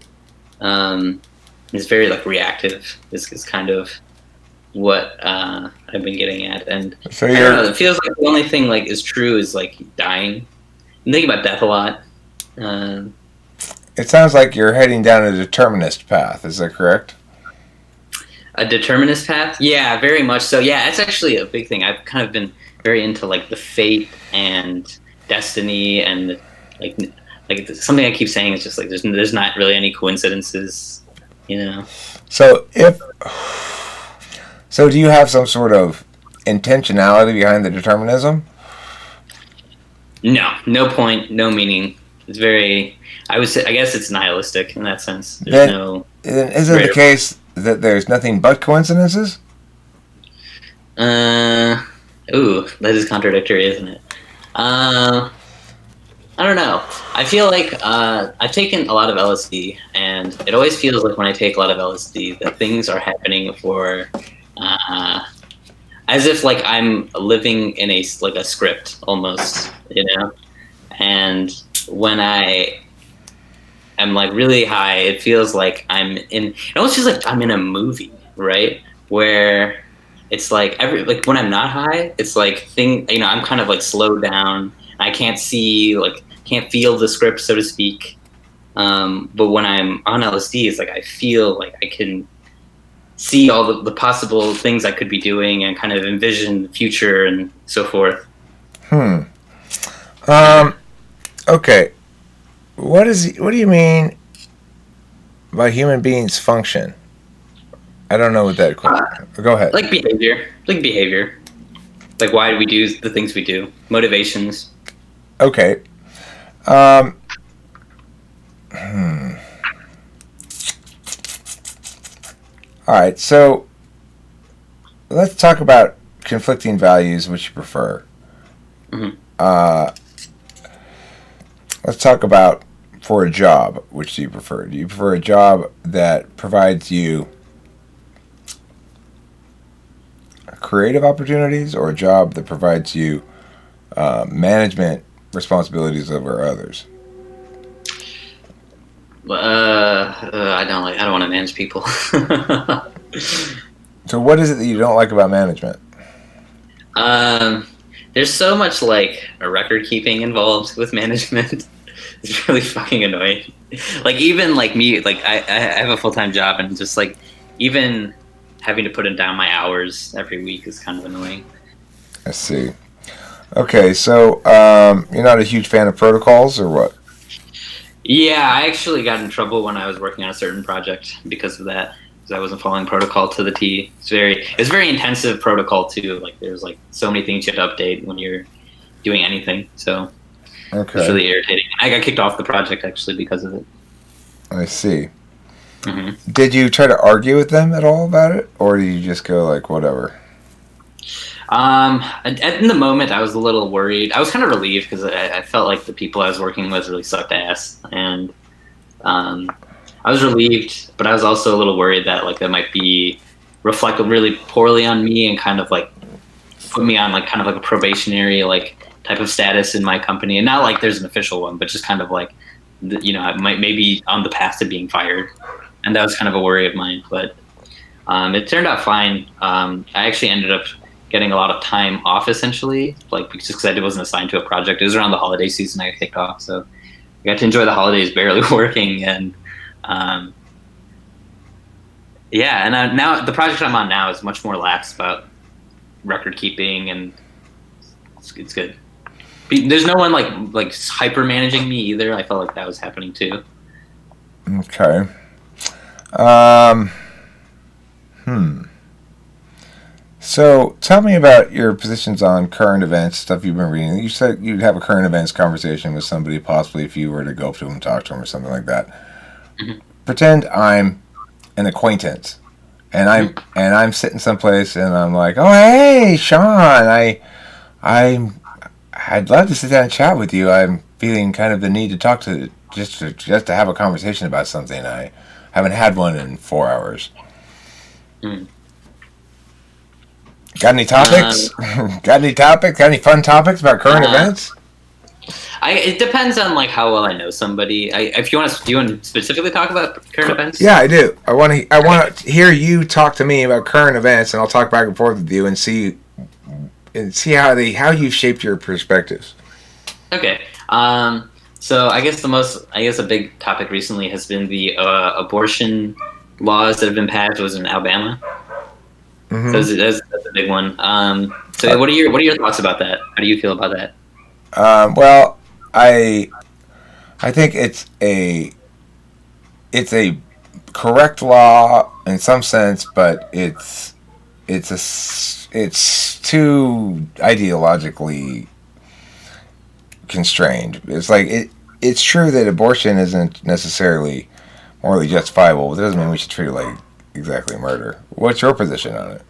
is very like reactive is kind of what I've been getting at. And So I don't know, it feels like the only thing like is true is like dying. I'm thinking about death a lot. It sounds like you're heading down a determinist path. Is that correct? A determinist path? Yeah, very much so. Yeah, it's actually a big thing. I've kind of been very into like the fate and destiny and like something I keep saying is just like there's not really any coincidences, you know. So do you have some sort of intentionality behind the determinism? No point, no meaning. It's very, I guess it's nihilistic in that sense. Then isn't it the case that there's nothing but coincidences? Ooh, that is contradictory, isn't it? I don't know. I feel like I've taken a lot of LSD, and it always feels like when I take a lot of LSD that things are happening for, as if like I'm living in a script almost, you know. And when I am like really high, it feels like it almost feels like I'm in a movie, right? Where it's like when I'm not high, it's like I'm kind of like slowed down. I can't feel the script, so to speak. But when I'm on LSD, it's like I feel like I can see all the possible things I could be doing and kind of envision the future and so forth. Okay. What do you mean by human beings function? I don't know what that. Go ahead. Like behavior, like why do we do the things we do, motivations. Okay. All right. So let's talk about conflicting values, which you prefer. Mm-hmm. Let's talk about for a job, which do you prefer? Do you prefer a job that provides you creative opportunities, or a job that provides you management responsibilities over others? I don't want to manage people. So what is it that you don't like about management? There's so much like a record keeping involved with management. It's really fucking annoying. Like even like me, like I have a full-time job, and just like even having to put in down my hours every week is kind of annoying. I see. Okay, so you're not a huge fan of protocols, or what? Yeah, I actually got in trouble when I was working on a certain project because of that. Because I wasn't following protocol to the T. It's very intensive protocol too. Like there's like so many things you have to update when you're doing anything. So Okay. it's really irritating. I got kicked off the project actually because of it. I see. Mm-hmm. Did you try to argue with them at all about it, or did you just go like whatever? In the moment, I was a little worried. I was kind of relieved because I felt like the people I was working with really sucked ass, and I was relieved, but I was also a little worried that like that might be reflected really poorly on me and kind of like put me on like kind of like a probationary like type of status in my company, and not like there's an official one, but just kind of like I might maybe on the path to being fired, and that was kind of a worry of mine. But it turned out fine. I actually ended up getting a lot of time off essentially, like just because I wasn't assigned to a project. It was around the holiday season I got kicked off, so I got to enjoy the holidays barely working. And yeah, and now the project I'm on now is much more lax about record keeping, and it's good. There's no one like hyper managing me either. I felt like that was happening too. Okay. So tell me about your positions on current events, stuff you've been reading. You said you'd have a current events conversation with somebody, possibly if you were to go up to them and talk to them or something like that. Mm-hmm. Pretend I'm an acquaintance, and I'm sitting someplace, and I'm like, "Oh, hey, Shawn, I'd love to sit down and chat with you. I'm feeling kind of the need to talk to just to have a conversation about something. I haven't had one in 4 hours." Mm. Got any topics? Got any topics? Got any fun topics about current events? It depends on like how well I know somebody. If you want to, do you want to specifically talk about current events? Yeah, I do. I want to hear you talk to me about current events, and I'll talk back and forth with you and see how you've shaped your perspectives. Okay. So I guess a big topic recently has been the abortion laws that have been passed. Was in Alabama. Mm-hmm. So that's a big one. So what are your thoughts about that? How do you feel about that? Well, I think it's a correct law in some sense, but it's too ideologically constrained. It's like it's true that abortion isn't necessarily morally justifiable, but that doesn't mean we should treat it like exactly murder. What's your position on it?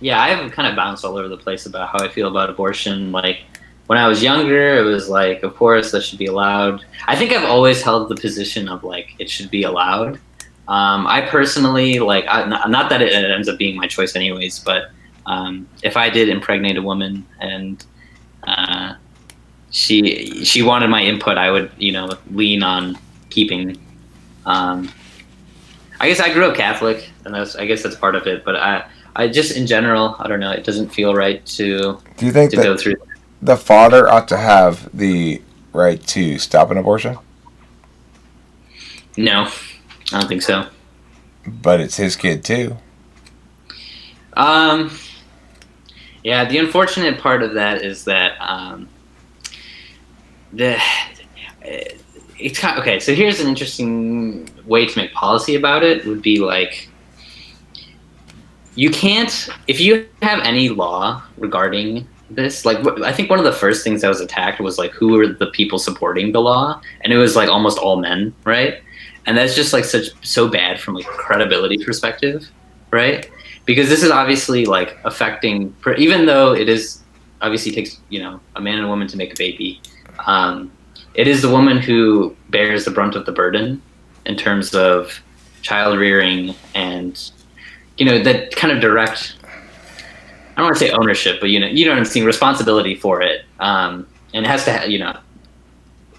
Yeah, I've kind of bounced all over the place about how I feel about abortion. Like when I was younger, it was like, of course, that should be allowed. I think I've always held the position of like it should be allowed. I personally like, not that it ends up being my choice anyways, but if I did impregnate a woman and she wanted my input, I would lean on keeping. I guess I grew up Catholic, and I guess that's part of it. But I just in general, I don't know. It doesn't feel right to. Do you think to that go through the father ought to have the right to stop an abortion? No, I don't think so. But it's his kid too. Yeah, the unfortunate part of that is that it's kind of, okay. So here's an interesting way to make policy about it. Would be like, you can't, if you have any law regarding this, like I think one of the first things that was attacked was like who were the people supporting the law, and it was like almost all men, right? And that's just like so bad from like a credibility perspective, right? Because this is obviously like affecting, even though it is obviously takes a man and a woman to make a baby. It is the woman who bears the brunt of the burden in terms of child rearing and that kind of direct, I don't want to say ownership, but you know what I'm saying, responsibility for it. And it has to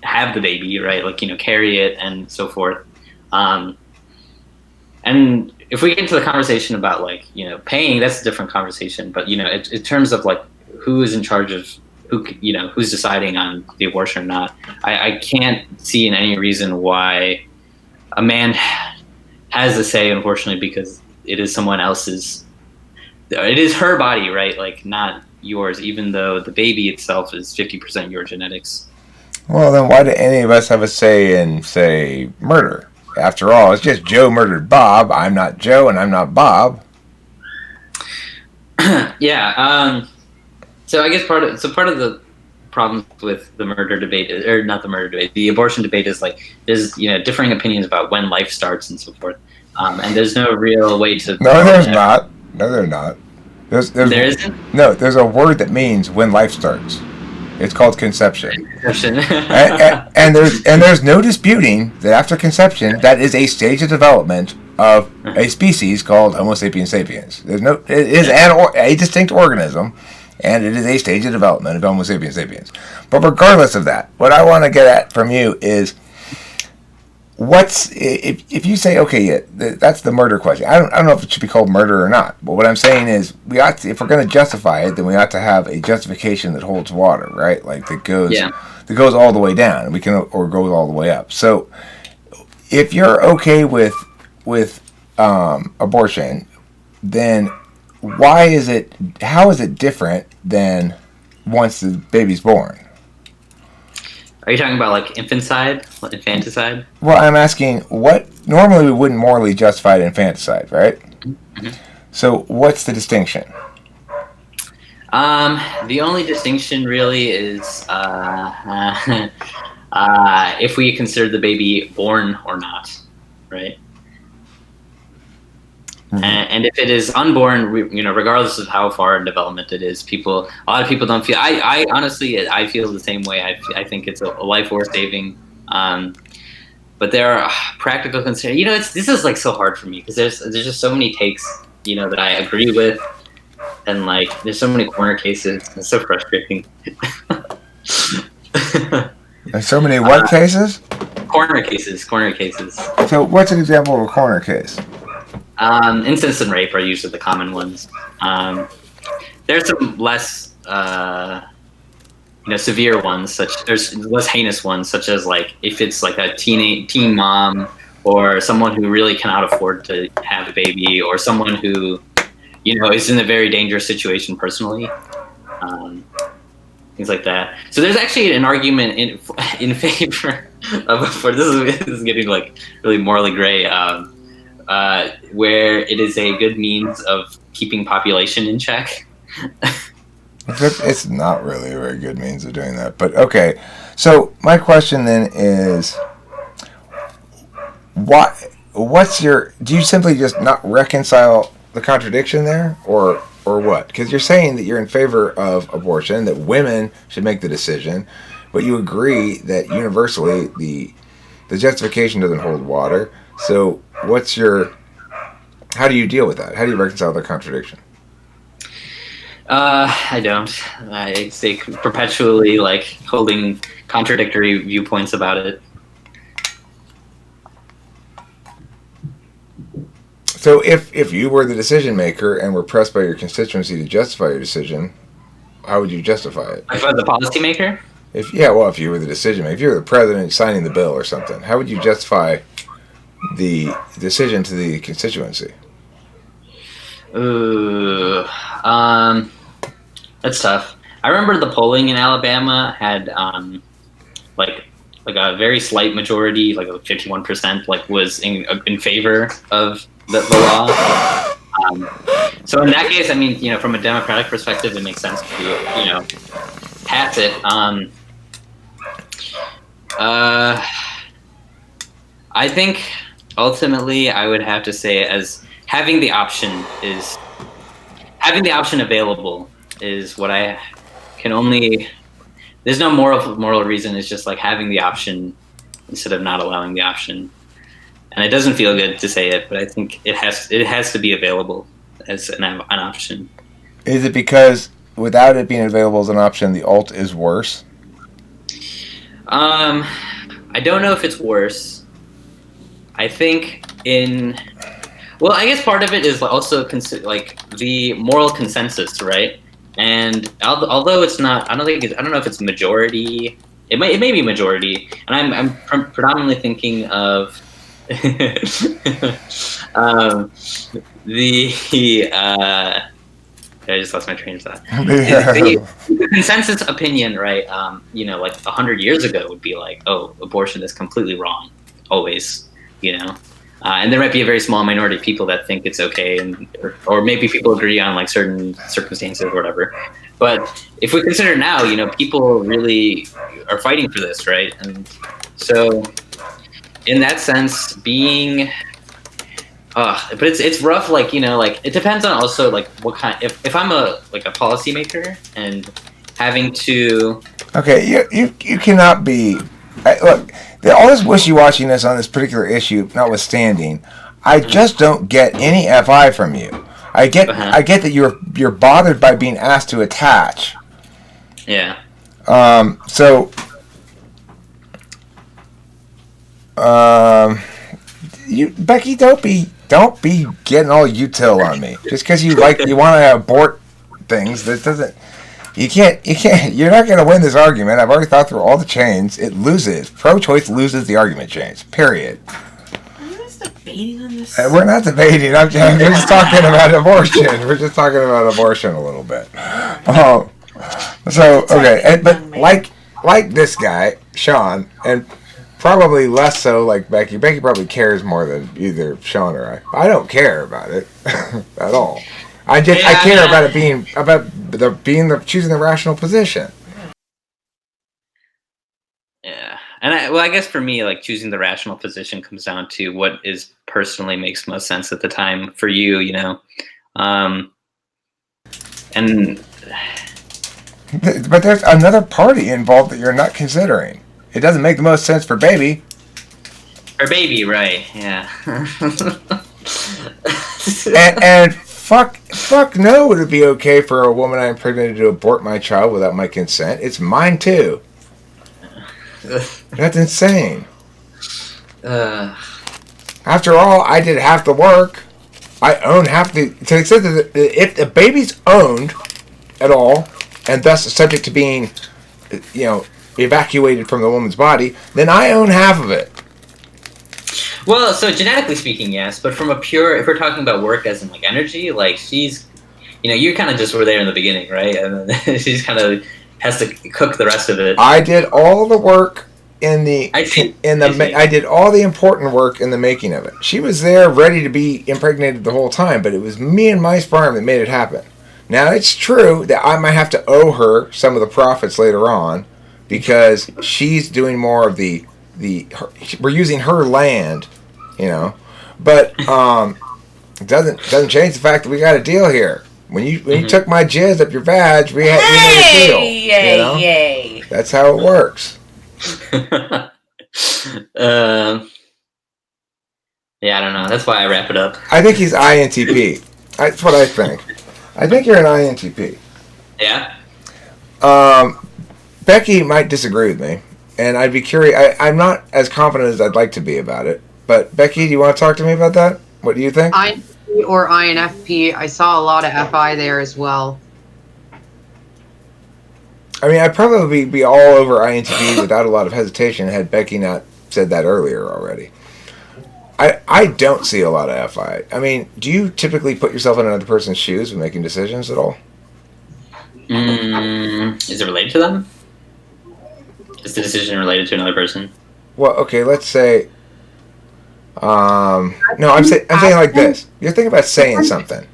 have the baby, right? Like carry it and so forth. And if we get into the conversation about like paying, that's a different conversation. But in terms of like who is in charge of who's deciding on the abortion or not, I can't see in any reason why a man has a say, unfortunately, because it is someone else's. It is her body, right? Like not yours, even though the baby itself is 50% your genetics. Well, then why do any of us have a say in, say, murder? After all, it's just Joe murdered Bob. I'm not Joe, and I'm not Bob. Yeah. So I guess part of the problem with the murder debate, or not the murder debate, the abortion debate is like there's differing opinions about when life starts and so forth. And there's no real way to. No, there's not. No, there's not. There isn't? No, there's a word that means when life starts. It's called conception. and there's no disputing that after conception, that is a stage of development of a species called Homo sapiens sapiens. It is a distinct organism, and it is a stage of development of Homo sapiens sapiens. But regardless of that, what I want to get at from you is, if you say, okay, yeah, that's the murder question. I don't know if it should be called murder or not. But what I'm saying is, if we're going to justify it, then we ought to have a justification that holds water, right? Like that goes all the way down. Or goes all the way up. So if you're okay with abortion, then how is it different than once the baby's born? Are you talking about like infanticide? Well, I'm asking normally we wouldn't morally justify infanticide, right? Mm-hmm. So what's the distinction? The only distinction really is if we consider the baby born or not, right? Mm-hmm. And if it is unborn, regardless of how far in development it is, a lot of people don't feel. I honestly, I feel the same way. I think it's a life worth saving. But there are practical considerations. This is like so hard for me because there's just so many takes, that I agree with, and like there's so many corner cases. It's so frustrating. There's so many what cases? Corner cases. So what's an example of a corner case? Incest and rape are usually the common ones. There's some less, severe ones. There's less heinous ones, such as like if it's like a teen mom or someone who really cannot afford to have a baby, or someone who, is in a very dangerous situation personally. Things like that. So there's actually an argument in favor of this is getting like really morally gray. Where it is a good means of keeping population in check. It's not really a very good means of doing that, but okay. So my question then is, do you simply just not reconcile the contradiction there, or what? Because you're saying that you're in favor of abortion, that women should make the decision, but you agree that universally the justification doesn't hold water. So how do you deal with that? How do you reconcile the contradiction? I don't. I stay perpetually like holding contradictory viewpoints about it. So if you were the decision maker and were pressed by your constituency to justify your decision, how would you justify it? If I was the policymaker? If you were the decision maker, if you were the president signing the bill or something, how would you justify the decision to the constituency? Ooh, that's tough. I remember the polling in Alabama had like like a very slight majority, like a 51%, like was in favor of the law. So in that case, I mean, from a democratic perspective, it makes sense to pass it. I think ultimately, I would have to say as having the option available is what I can only. There's no moral reason. It's just like having the option instead of not allowing the option. And it doesn't feel good to say it, but I think it has to be available as an option. Is it because without it being available as an option, the alt is worse? I don't know if it's worse. I think I guess part of it is also like the moral consensus, right? And although it's not, I don't know if it's majority. It may be majority, and I'm predominantly thinking of I just lost my train of thought. The consensus opinion, right? Like 100 years ago would be like, oh, abortion is completely wrong, always, and there might be a very small minority of people that think it's okay, or maybe people agree on like certain circumstances or whatever. But if we consider now, people really are fighting for this, right? And so, in that sense, but it's rough. Like it depends on also like what kind. If I'm a policymaker and having to. Okay, you cannot be. Look, all this wishy-washiness on this particular issue notwithstanding, I just don't get any FI from you. I get that you're bothered by being asked to attach. Yeah. So. Becky, don't be getting all util on me just because you want to abort things. That doesn't. You can't. You're not going to win this argument. I've already thought through all the chains. It loses. Pro-choice loses the argument chains. Period. Are you guys debating on this? We're not debating. We're just talking about abortion. We're just talking about abortion a little bit. So okay, but like this guy, Shawn, and probably less so like Becky. Becky probably cares more than either Shawn or I. I don't care about it at all. I care about it being choosing the rational position. Yeah, and I guess for me, like choosing the rational position comes down to what is personally makes most sense at the time for you, and. But there's another party involved that you're not considering. It doesn't make the most sense for baby. For baby, right? Yeah. and fuck no, would it be okay for a woman I impregnated to abort my child without my consent? It's mine too. That's insane. After all, I did half the work. I own half the. To the extent that if the baby's owned at all, and thus subject to being, evacuated from the woman's body, then I own half of it. Well, so genetically speaking, yes, but from if we're talking about work as in like energy, like she's, you kind of just were there in the beginning, right? And then she's kind of has to cook the rest of it. I did all the work I did all the important work in the making of it. She was there ready to be impregnated the whole time, but it was me and my sperm that made it happen. Now, it's true that I might have to owe her some of the profits later on because she's doing more of we're using her land, but it doesn't change the fact that we got a deal here. When you took my jizz up your vag, we made a deal. Yay! That's how it works. Yeah, I don't know. That's why I wrap it up. I think he's INTP. That's what I think. I think you're an INTP. Yeah? Becky might disagree with me, and I'd be curious. I'm not as confident as I'd like to be about it. But, Becky, do you want to talk to me about that? What do you think? INTP or INFP. I saw a lot of FI there as well. I mean, I'd probably be all over INTP without a lot of hesitation had Becky not said that earlier already. I don't see a lot of FI. I mean, do you typically put yourself in another person's shoes when making decisions at all? Is it related to them? Is the decision related to another person? Well, okay, let's say. No, I'm saying like this. You're thinking about saying something.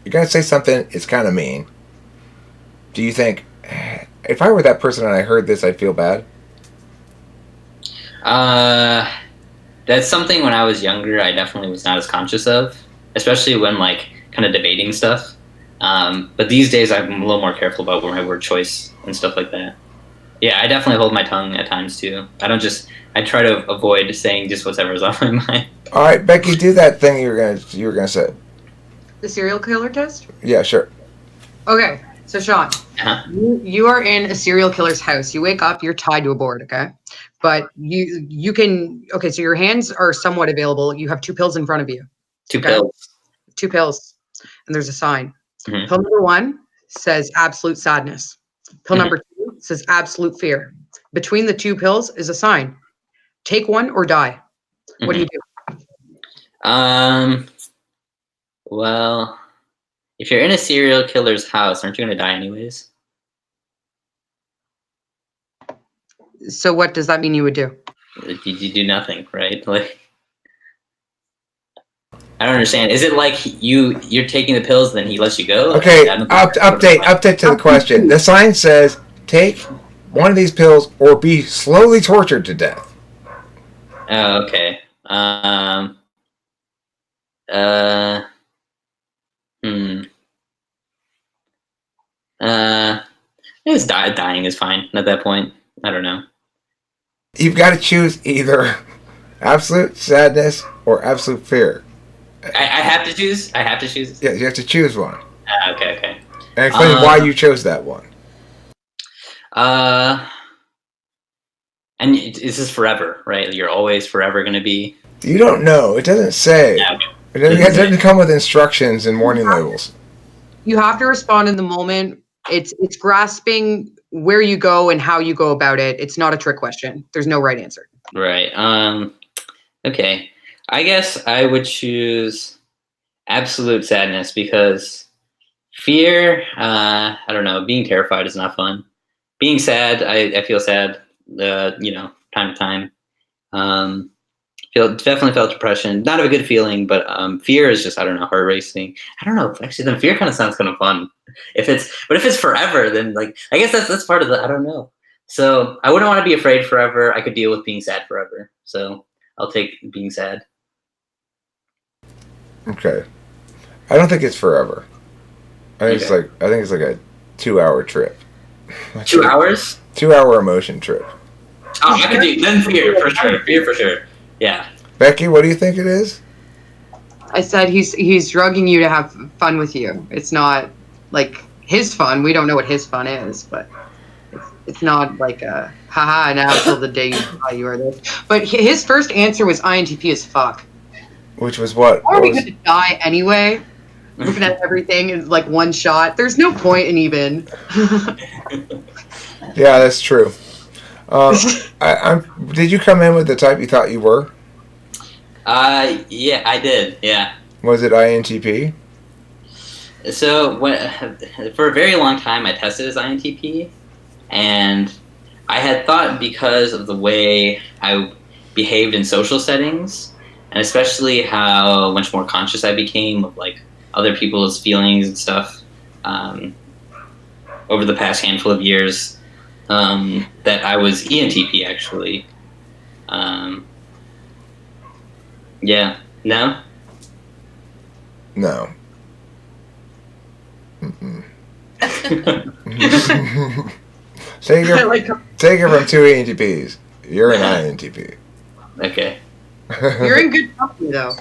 You're gonna say something. It's kind of mean. Do you think, if I were that person and I heard this, I'd feel bad? That's something when I was younger, I definitely was not as conscious of, especially when like kind of debating stuff. But these days, I'm a little more careful about my word choice and stuff like that. Yeah, I definitely hold my tongue at times too. I try to avoid saying just whatever's on my mind. All right, Becky, do that thing you were gonna say. The serial killer test? Yeah, sure. Okay, so Shawn, Uh-huh. you are in a serial killer's house. You wake up, you're tied to a board, okay? But you can, okay, so your hands are somewhat available. You have 2 pills in front of you. Two Okay. pills. 2 pills, and there's a sign. Mhm. Pill number 1 says absolute sadness. Pill Mhm. number 2 says absolute fear. Between the 2 pills is a sign. Take one or die. What do you do? Well, if you're in a serial killer's house, aren't you gonna die anyways? So what does that mean you would do? You do nothing, right? Like, I don't understand. Is it like you're taking the pills, then he lets you go? Okay, I don't think update to the question. The sign says, take one of these pills or be slowly tortured to death. Oh, okay. Hmm. I guess dying is fine at that point. I don't know. You've got to choose either absolute sadness or absolute fear. I have to choose. I have to choose. Yeah, you have to choose one. Okay. And explain why you chose that one. And this is forever, right? You're always forever going to be. You don't know. It doesn't say. Yeah, It doesn't come with instructions and warning labels. You have to respond in the moment. It's grasping where you go and how you go about it. It's not a trick question. There's no right answer. Right. Okay. I guess I would choose absolute sadness because fear, I don't know, being terrified is not fun. Being sad, I feel sad, time to time. Definitely felt depression. Not a good feeling, but fear is just, I don't know, heart racing. I don't know. Actually, then fear kind of sounds kind of fun. If it's forever, then like I guess that's part of the, I don't know. So I wouldn't want to be afraid forever. I could deal with being sad forever. So I'll take being sad. Okay. I don't think it's forever. I think it's like a 2-hour trip. 2 hours? 2-hour emotion trip. Oh, I could do then fear for sure. Fear for sure. Yeah. Becky, what do you think it is? I said he's drugging you to have fun with you. It's not like his fun. We don't know what his fun is, but it's not like a haha now till the day you are this. But his first answer was INTP as fuck. Which was what? Or are we gonna die anyway? Looking at everything in like one shot. There's no point in even. Yeah, that's true. Did you come in with the type you thought you were? Yeah, I did. Yeah. Was it INTP? So for a very long time, I tested as INTP, and I had thought because of the way I behaved in social settings, and especially how much more conscious I became of like other people's feelings and stuff over the past handful of years, that I was ENTP actually. Yeah. No? No. Take it from 2 ENTPs. You're an INTP. Okay. You're in good company though.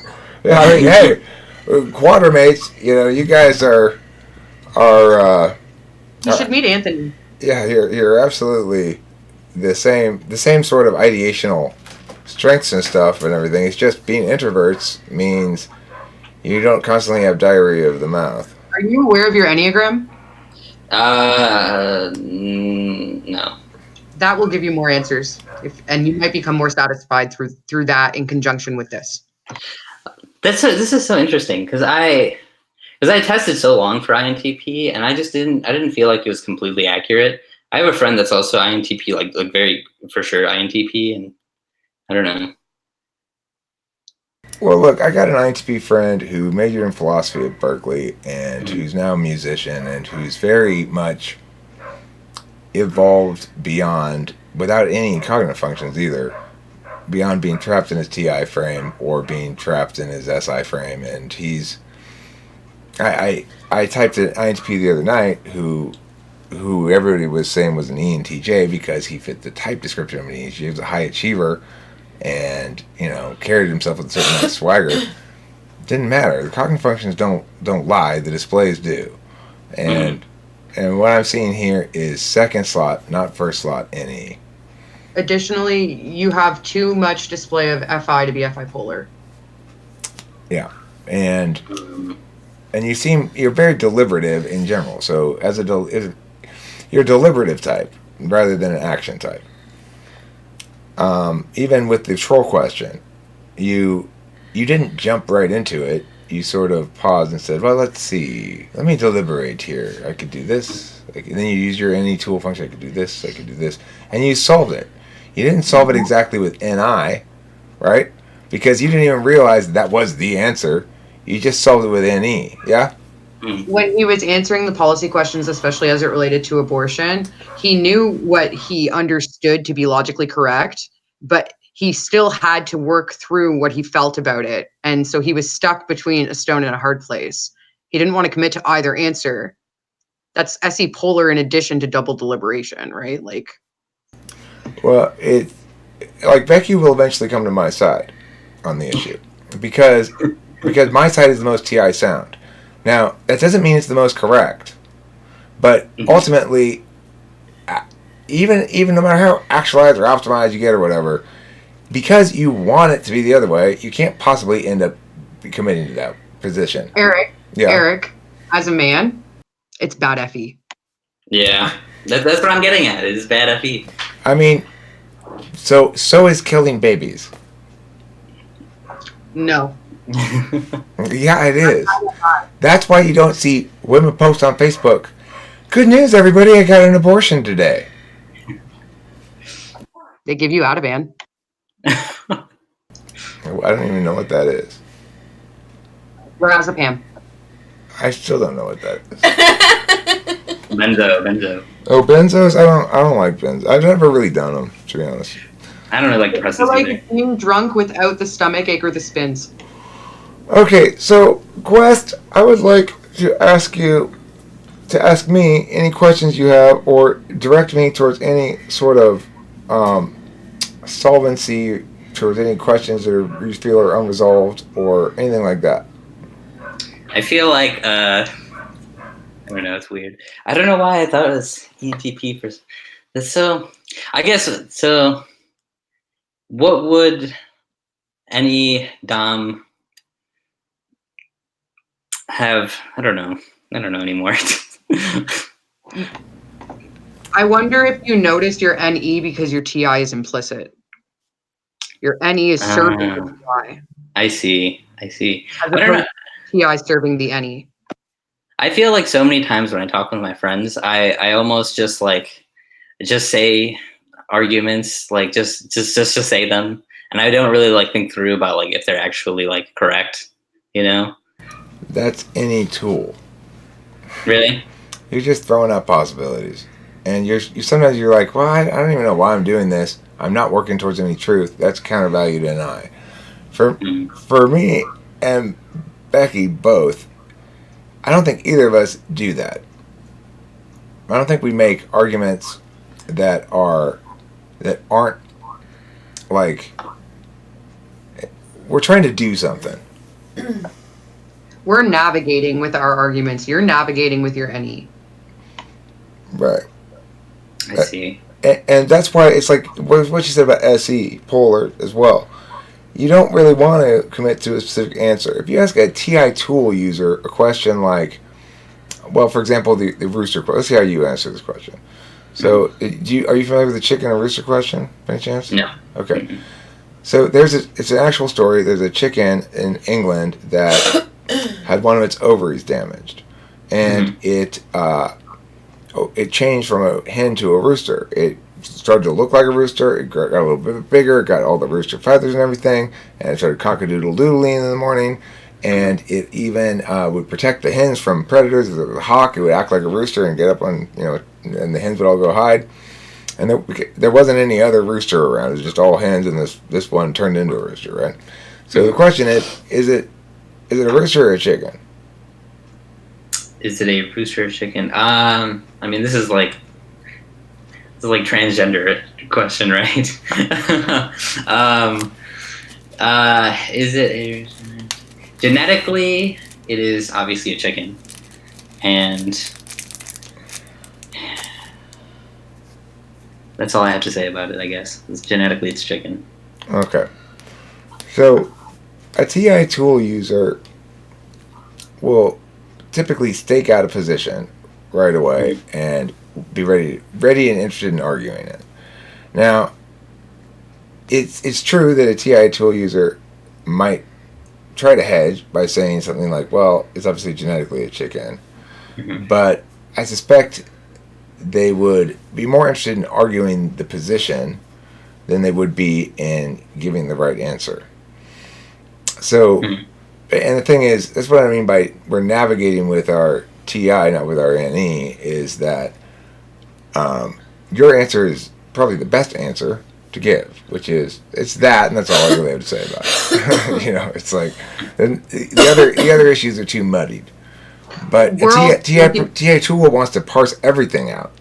Yeah, I mean, hey, quatermates, you guys are. You should meet Anthony. Yeah, you're absolutely the same sort of ideational strengths and stuff and everything. It's just being introverts means you don't constantly have diarrhea of the mouth. Are you aware of your Enneagram? No. That will give you more answers, and you might become more satisfied through that in conjunction with this. This is so interesting because I tested so long for INTP and I didn't feel like it was completely accurate. I have a friend that's also INTP, like very for sure INTP, and I don't know. Well, look, I got an INTP friend who majored in philosophy at Berkeley and who's now a musician and who's very much evolved beyond, without any cognitive functions either, beyond being trapped in his TI frame or being trapped in his SI frame. And he's, I typed an INTP the other night who everybody was saying was an ENTJ because he fit the type description of an ENTJ. He was a high achiever and, carried himself with a certain amount of swagger. Didn't matter. The cognitive functions don't lie. The displays do. And what I'm seeing here is second slot, not first slot, NE. Additionally, you have too much display of FI to be FI polar. Yeah. And you're very deliberative in general. So you're a deliberative type rather than an action type. Even with the troll question, you didn't jump right into it. You sort of paused and said, well, let's see. Let me deliberate here. I could do this. And then you use your any tool function. I could do this. I could do this. And you solved it. You didn't solve it exactly with NI, right? Because you didn't even realize that was the answer. You just solved it with NE, yeah? When he was answering the policy questions, especially as it related to abortion, he knew what he understood to be logically correct, but he still had to work through what he felt about it. And so he was stuck between a stone and a hard place. He didn't want to commit to either answer. That's SE polar in addition to double deliberation, right? Well, Becky will eventually come to my side on the issue because my side is the most TI sound. Now, that doesn't mean it's the most correct, but ultimately, even no matter how actualized or optimized you get or whatever, because you want it to be the other way, you can't possibly end up committing to that position. Eric, as a man, it's bad FE. Yeah, that's what I'm getting at. It's bad FE. I mean, so is killing babies. No. Yeah, it is. That's why you don't see women post on Facebook, good news, everybody, I got an abortion today. They give you Ativan. I don't even know what that is. Lorazepam. I still don't know what that is. Benzo. Oh, benzos? I don't like benzos. I've never really done them, to be honest. I don't really like depressants I either. like being drunk without the stomach ache or the spins. Okay, so Quest, I would like to ask you to ask me any questions you have or direct me towards any sort of solvency towards any questions that you feel are unresolved or anything like that. I feel like, I don't know, it's weird. I don't know why I thought it was ENTP for that's so, I guess, so what would any Dom have? I don't know anymore. I wonder if you noticed your NE because your TI is implicit. Your NE is serving the TI. I see. As I don't know. TI serving the NE. I feel like so many times when I talk with my friends, I almost just say arguments, like just say them, and I don't really think through about if they're actually correct, That's any tool. Really? You're just throwing out possibilities, and sometimes you're like, well, I don't even know why I'm doing this. I'm not working towards any truth. That's countervalued in I. For me and Becky both, I don't think either of us do that. I don't think we make arguments that aren't we're trying to do something. We're navigating with our arguments. You're navigating with your NE. Right. I see. And that's why it's like what you said about SE, polar as well. You don't really want to commit to a specific answer. If you ask a TI tool user a question like, well, for example, the rooster question. Let's see how you answer this question. So, are you familiar with the chicken and rooster question, by any chance? No. Okay. Mm-hmm. So it's an actual story. There's a chicken in England that had one of its ovaries damaged, and it it changed from a hen to a rooster. It started to look like a rooster. It got a little bit bigger. It got all the rooster feathers and everything, and it started cock-a-doodle-doodling in the morning. And it even would protect the hens from predators. If it was a hawk, it would act like a rooster and get up on, and the hens would all go hide. And there wasn't any other rooster around. It was just all hens, and this one turned into a rooster, right? So the question is it a rooster or a chicken? Is it a rooster or chicken? I mean, this is like transgender question, right? Is it a... Genetically, it is obviously a chicken, and that's all I have to say about it, I guess. Genetically, it's chicken. Okay. So, a TI tool user will typically stake out a position right away and be ready and interested in arguing it. Now, it's true that a TI tool user might try to hedge by saying something like, well, it's obviously genetically a chicken. Mm-hmm. But I suspect they would be more interested in arguing the position than they would be in giving the right answer. So, and the thing is, that's what I mean by we're navigating with our TI, not with our NE, is that your answer is probably the best answer to give, which is it's that, and that's all I really have to say about it. It's like the other issues are too muddied. But a TI tool wants to parse everything out.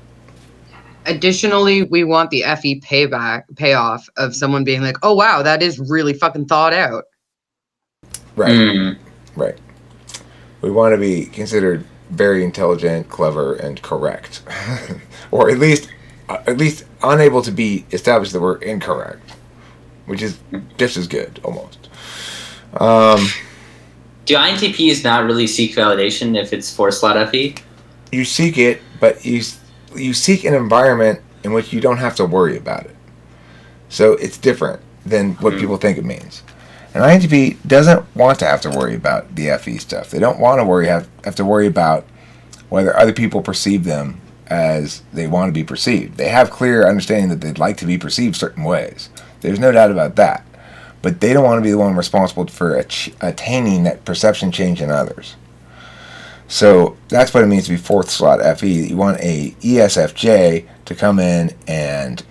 Additionally, we want the FE payoff of someone being like, "Oh wow, that is really fucking thought out." Right, right. We want to be considered very intelligent, clever, and correct, or at least unable to be established that we're incorrect, which is just as good, almost. Do INTPs not really seek validation if it's 4-slot FE? You seek it, but you seek an environment in which you don't have to worry about it. So it's different than what people think it means. And INTP doesn't want to have to worry about the FE stuff. They don't want to have to worry about whether other people perceive them as they want to be perceived. They have clear understanding that they'd like to be perceived certain ways. There's no doubt about that. But they don't want to be the one responsible for attaining that perception change in others. So that's what it means to be 4th slot FE. You want a ESFJ to come in and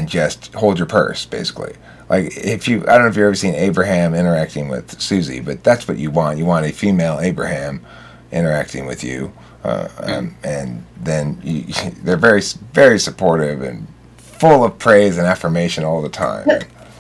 just hold your purse, basically. Like I don't know if you've ever seen Abraham interacting with Susie, but that's what you want. You want a female Abraham interacting with you, and then they're very, very supportive and full of praise and affirmation all the time.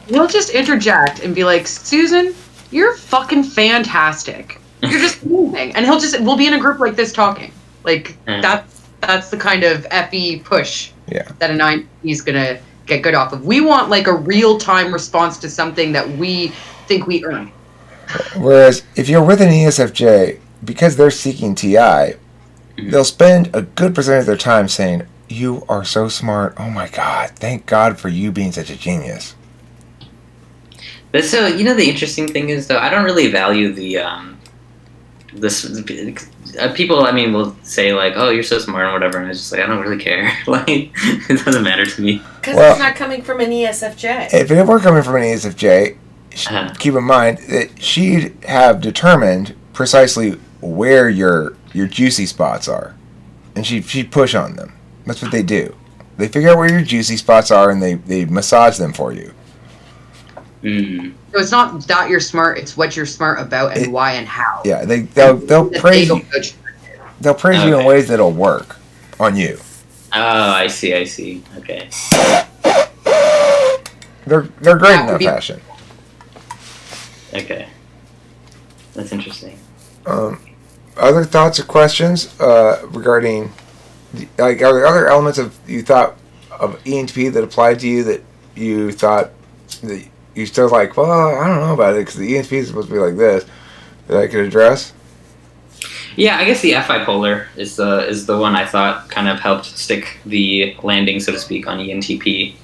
He'll just interject and be like, "Susan, you're fucking fantastic. You're just amazing." And we'll be in a group like this talking. Like that's the kind of FE push that a 9 is gonna get good off of. We want like a real-time response to something that we think we earn. Whereas if you're with an ESFJ, because they're seeking TI, they'll spend a good percentage of their time saying, "You are so smart. Oh my God, thank God for you being such a genius." But so, the interesting thing is, though, I don't really value people, will say, like, "Oh, you're so smart," or whatever, and I was just like, I don't really care. Like, it doesn't matter to me. Because it's not coming from an ESFJ. If it were coming from an ESFJ, keep in mind that she'd have determined precisely where your juicy spots are, and she'd push on them. That's what they do. They figure out where your juicy spots are, and they massage them for you. Mm. So it's not that you're smart; it's what you're smart about and why and how. Yeah, they'll praise you. They'll praise you in ways that'll work on you. Oh, I see. Okay. They're great in that fashion. Okay. That's interesting. Other thoughts or questions regarding, are there other elements of you thought of ENTP that applied to you that you thought that you still like? Well, I don't know about it because the ENTP is supposed to be like this. That I could address. Yeah, I guess the F bipolar is the one I thought kind of helped stick the landing, so to speak, on ENTP.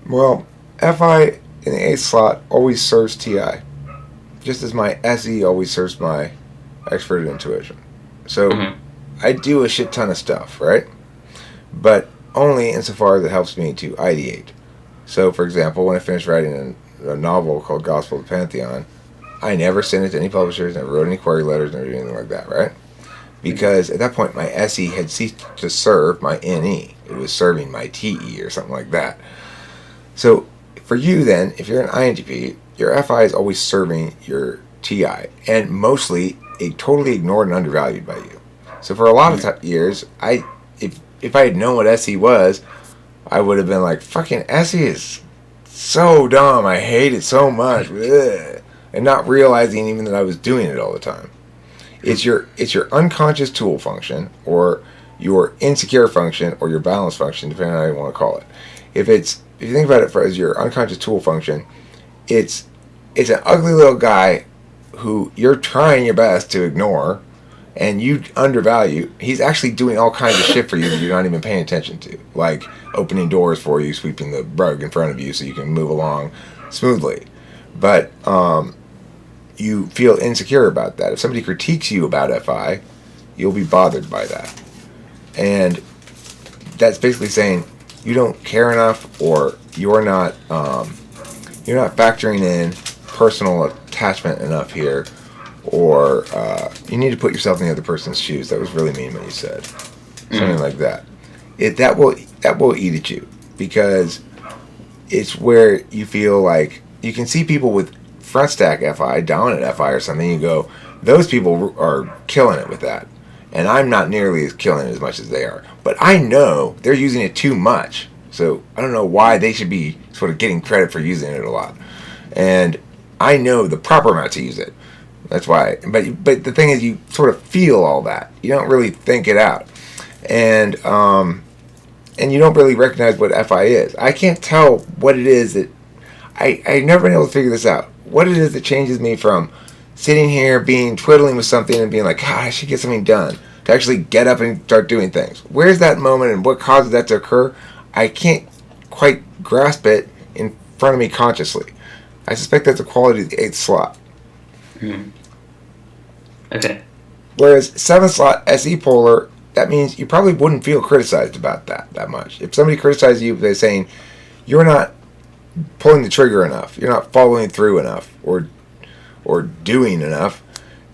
Well, FI in the 8th slot always serves TI, just as my SE always serves my expert intuition. So Mhm. I do a shit ton of stuff, right? But only insofar as it helps me to ideate. So, for example, when I finished writing a novel called Gospel of the Pantheon, I never sent it to any publishers, never wrote any query letters, never did anything like that, right? Because at that point, my SE had ceased to serve my NE. It was serving my TE or something like that. So, for you then, if you're an INTP, your FI is always serving your TI, and mostly totally ignored and undervalued by you. So, for a lot of years, if I had known what SE was, I would have been like, fucking SE is so dumb. I hate it so much. Ugh. And not realizing even that I was doing it all the time. It's your unconscious tool function, or your insecure function, or your balance function, depending on how you want to call it. If you think about it as your unconscious tool function, it's an ugly little guy who you're trying your best to ignore, and you undervalue. He's actually doing all kinds of shit for you that you're not even paying attention to, like opening doors for you, sweeping the rug in front of you so you can move along smoothly. But you feel insecure about that. If somebody critiques you about FI, you'll be bothered by that. And that's basically saying you don't care enough, or you're not factoring in personal attachment enough here, or you need to put yourself in the other person's shoes. That was really mean what you said. Something like that. That will eat at you, because it's where you feel like you can see people with front stack FI, dominant FI or something, you go, those people are killing it with that. And I'm not nearly as killing it as much as they are. But I know they're using it too much. So I don't know why they should be sort of getting credit for using it a lot. And I know the proper amount to use it. That's why. But the thing is, you sort of feel all that. You don't really think it out. And you don't really recognize what FI is. I can't tell what it is that... I've never been able to figure this out. What it is that changes me from sitting here twiddling with something and being like, God, I should get something done, to actually get up and start doing things. Where's that moment, and what causes that to occur? I can't quite grasp it in front of me consciously. I suspect that's a quality of the 8th slot. Okay. Whereas 7th slot SE polar, that means you probably wouldn't feel criticized about that much. If somebody criticized you by saying you're not pulling the trigger enough, you're not following through enough, or doing enough,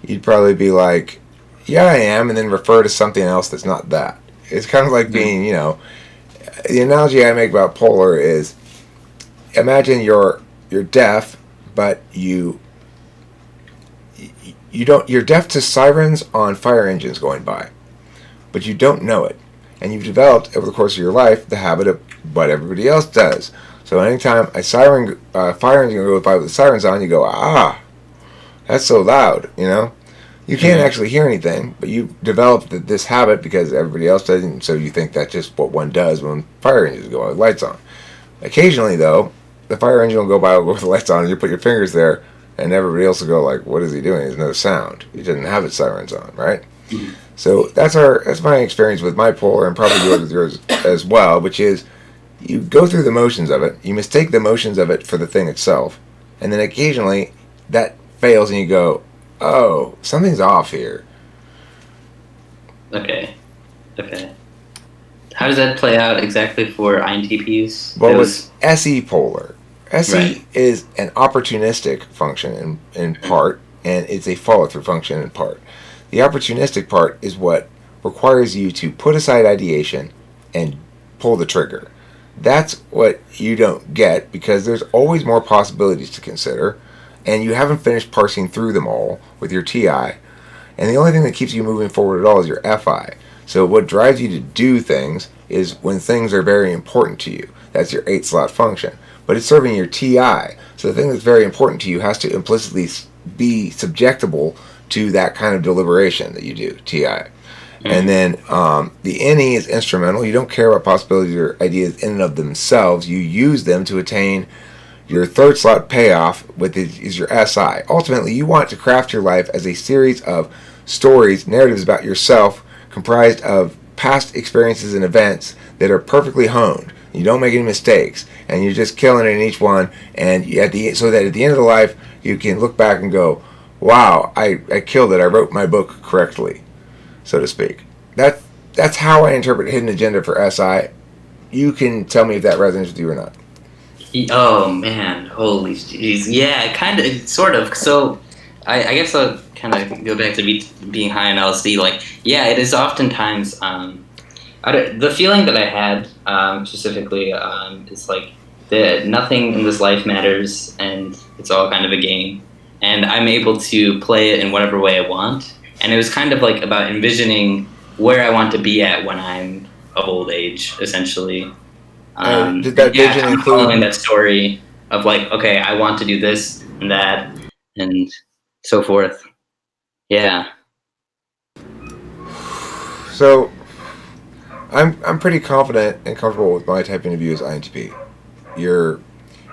you'd probably be like, yeah, I am, and then refer to something else that's not that. It's kind of like being, the analogy I make about polar is, imagine you're deaf, but you're deaf to sirens on fire engines going by, but you don't know it, and you've developed over the course of your life the habit of what everybody else does. So anytime a fire engine goes by with the sirens on, you go, that's so loud, You can't actually hear anything, but you developed this habit because everybody else does, and so you think that's just what one does when fire engines go with lights on. Occasionally, though, the fire engine will go by with the lights on, and you put your fingers there, and everybody else will go like, what is he doing? There's no sound. He didn't have his sirens on, right? So that's my experience with my polar, and probably yours as well, which is, you go through the motions of it, you mistake the motions of it for the thing itself, and then occasionally that fails and you go, oh, something's off here. Okay. How does that play out exactly for INTPs? Well, with SE polar, SE Right. is an opportunistic function in part, and it's a follow-through function in part. The opportunistic part is what requires you to put aside ideation and pull the trigger. That's what you don't get, because there's always more possibilities to consider, and you haven't finished parsing through them all with your TI. And the only thing that keeps you moving forward at all is your FI. So what drives you to do things is when things are very important to you. That's your 8 slot function. But it's serving your TI. So the thing that's very important to you has to implicitly be subjectable to that kind of deliberation that you do, TI. And then the NE is instrumental. You don't care about possibilities or ideas in and of themselves. You use them to attain your 3rd slot payoff, which is your SI. Ultimately, you want to craft your life as a series of stories, narratives about yourself, comprised of past experiences and events that are perfectly honed. You don't make any mistakes, and you're just killing it in each one. And so that at the end of the life, you can look back and go, wow, I killed it. I wrote my book correctly. so to speak. That's how I interpret hidden agenda for SI. You can tell me if that resonates with you or not. Oh man, holy jeez. Yeah, kind of, sort of. So, I guess I'll kind of go back to being high on LSD. Like, yeah, it is oftentimes the feeling that I had specifically is like that nothing in this life matters, and it's all kind of a game, and I'm able to play it in whatever way I want. And it was kind of like about envisioning where I want to be at when I'm of old age, essentially. Did that Yeah, vision I'm include following that story of like, okay, I want to do this and that and so forth. Yeah. So I'm pretty confident and comfortable with my typing of you as INTP. You're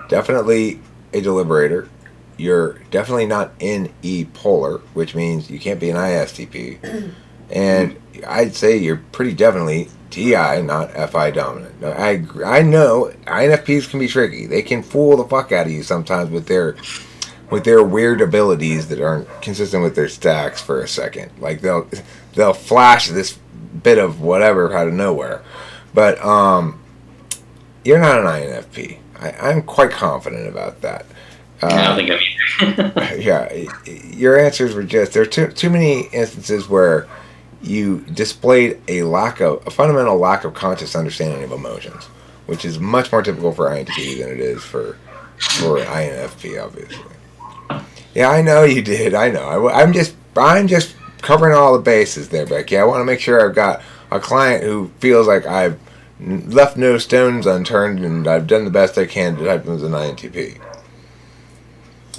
definitely a deliberator. You're definitely not NE polar, which means you can't be an ISTP. And I'd say you're pretty definitely TI, not FI dominant. Now, I know INFPs can be tricky. They can fool the fuck out of you sometimes with their weird abilities that aren't consistent with their stacks for a second. Like they'll flash this bit of whatever out of nowhere. But you're not an INFP. I'm quite confident about that. I don't think I'm either. Yeah, your answers were just there are too many instances where you displayed a fundamental lack of conscious understanding of emotions, which is much more typical for INTP than it is for INFP, obviously. Yeah, I know you did. I know. I'm just covering all the bases there, Becky. I want to make sure I've got a client who feels like I've left no stones unturned and I've done the best I can to type them as an INTP.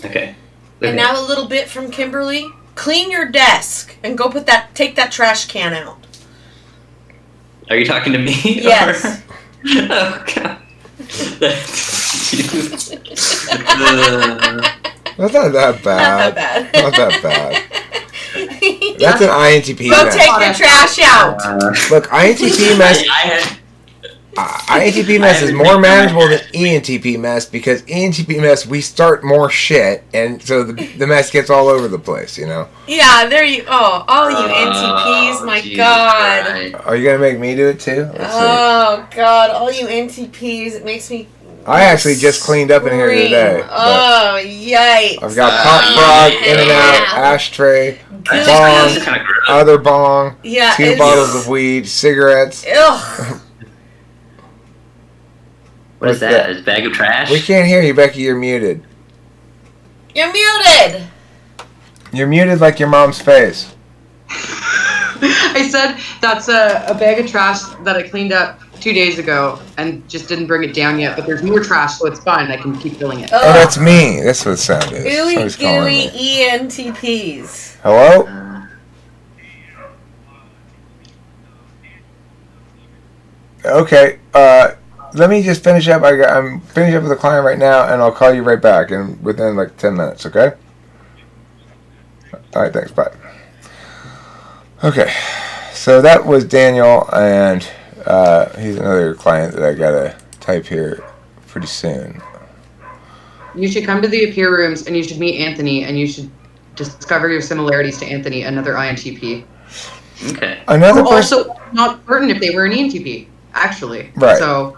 Okay. And now a little bit from Kimberly. Clean your desk and go take that trash can out. Are you talking to me? Yes. Oh god. That's not that bad. Not that bad. Not that bad. That's an INTP Go mess. take your trash out. Look, INTP mess. INTP mess is more manageable than ENTP mess because ENTP mess we start more shit and so the mess gets all over the place, you know. Yeah, there you. Oh, all you NTPs, my Jesus God. Christ. Are you gonna make me do it too? Let's see. Oh God, all you NTPs. It makes me. I actually just cleaned up in here today. Oh, yikes. I've got pop frog, in and out, ashtray, Good. bong, Kind of gross. other bong, Yeah, 2 it's- bottles of weed, cigarettes. Ugh. What is that? A bag of trash? We can't hear you, Becky. You're muted. You're muted. You're muted like your mom's face. I said that's a bag of trash that I cleaned up 2 days ago and just didn't bring it down yet. But there's more trash, so it's fine. I can keep filling it. Oh, that's me. That's what the sound is. Ooey Somebody's calling gooey me. ENTPs. Hello? Okay. Let me just finish up. I'm finishing up with a client right now, and I'll call you right back within like 10 minutes, okay? All right, thanks. Bye. Okay. So that was Daniel, and he's another client that I got to type here pretty soon. You should come to the appear rooms and you should meet Anthony and you should discover your similarities to Anthony, another INTP. Okay. Another person. Also, not certain if they were an ENTP, actually. Right. So,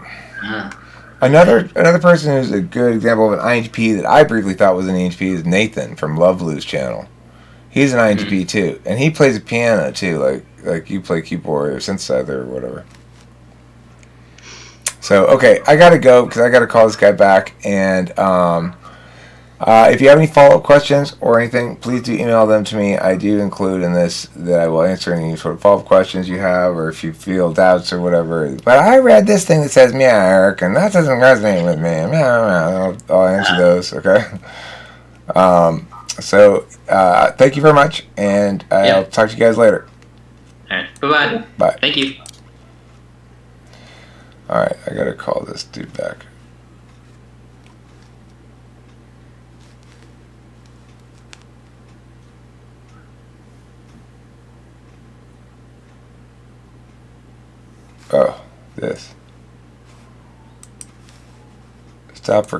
Another person who's a good example of an INTP that I briefly thought was an INTP is Nathan from Love Lou's channel. He's an INTP too, and he plays a piano too, like you play keyboard or synthesizer or whatever. So okay, I gotta go because I gotta call this guy back. And if you have any follow-up questions or anything, please do email them to me. I do include in this that I will answer any sort of follow-up questions you have, or if you feel doubts or whatever. But I read this thing that says "meow, Eric," and that doesn't resonate with me. Meow, meow. I'll answer those. Okay. So thank you very much, and I'll talk to you guys later. All right. Bye-bye. Bye. Thank you. All right, I gotta call this dude back. Oh, this. Stop for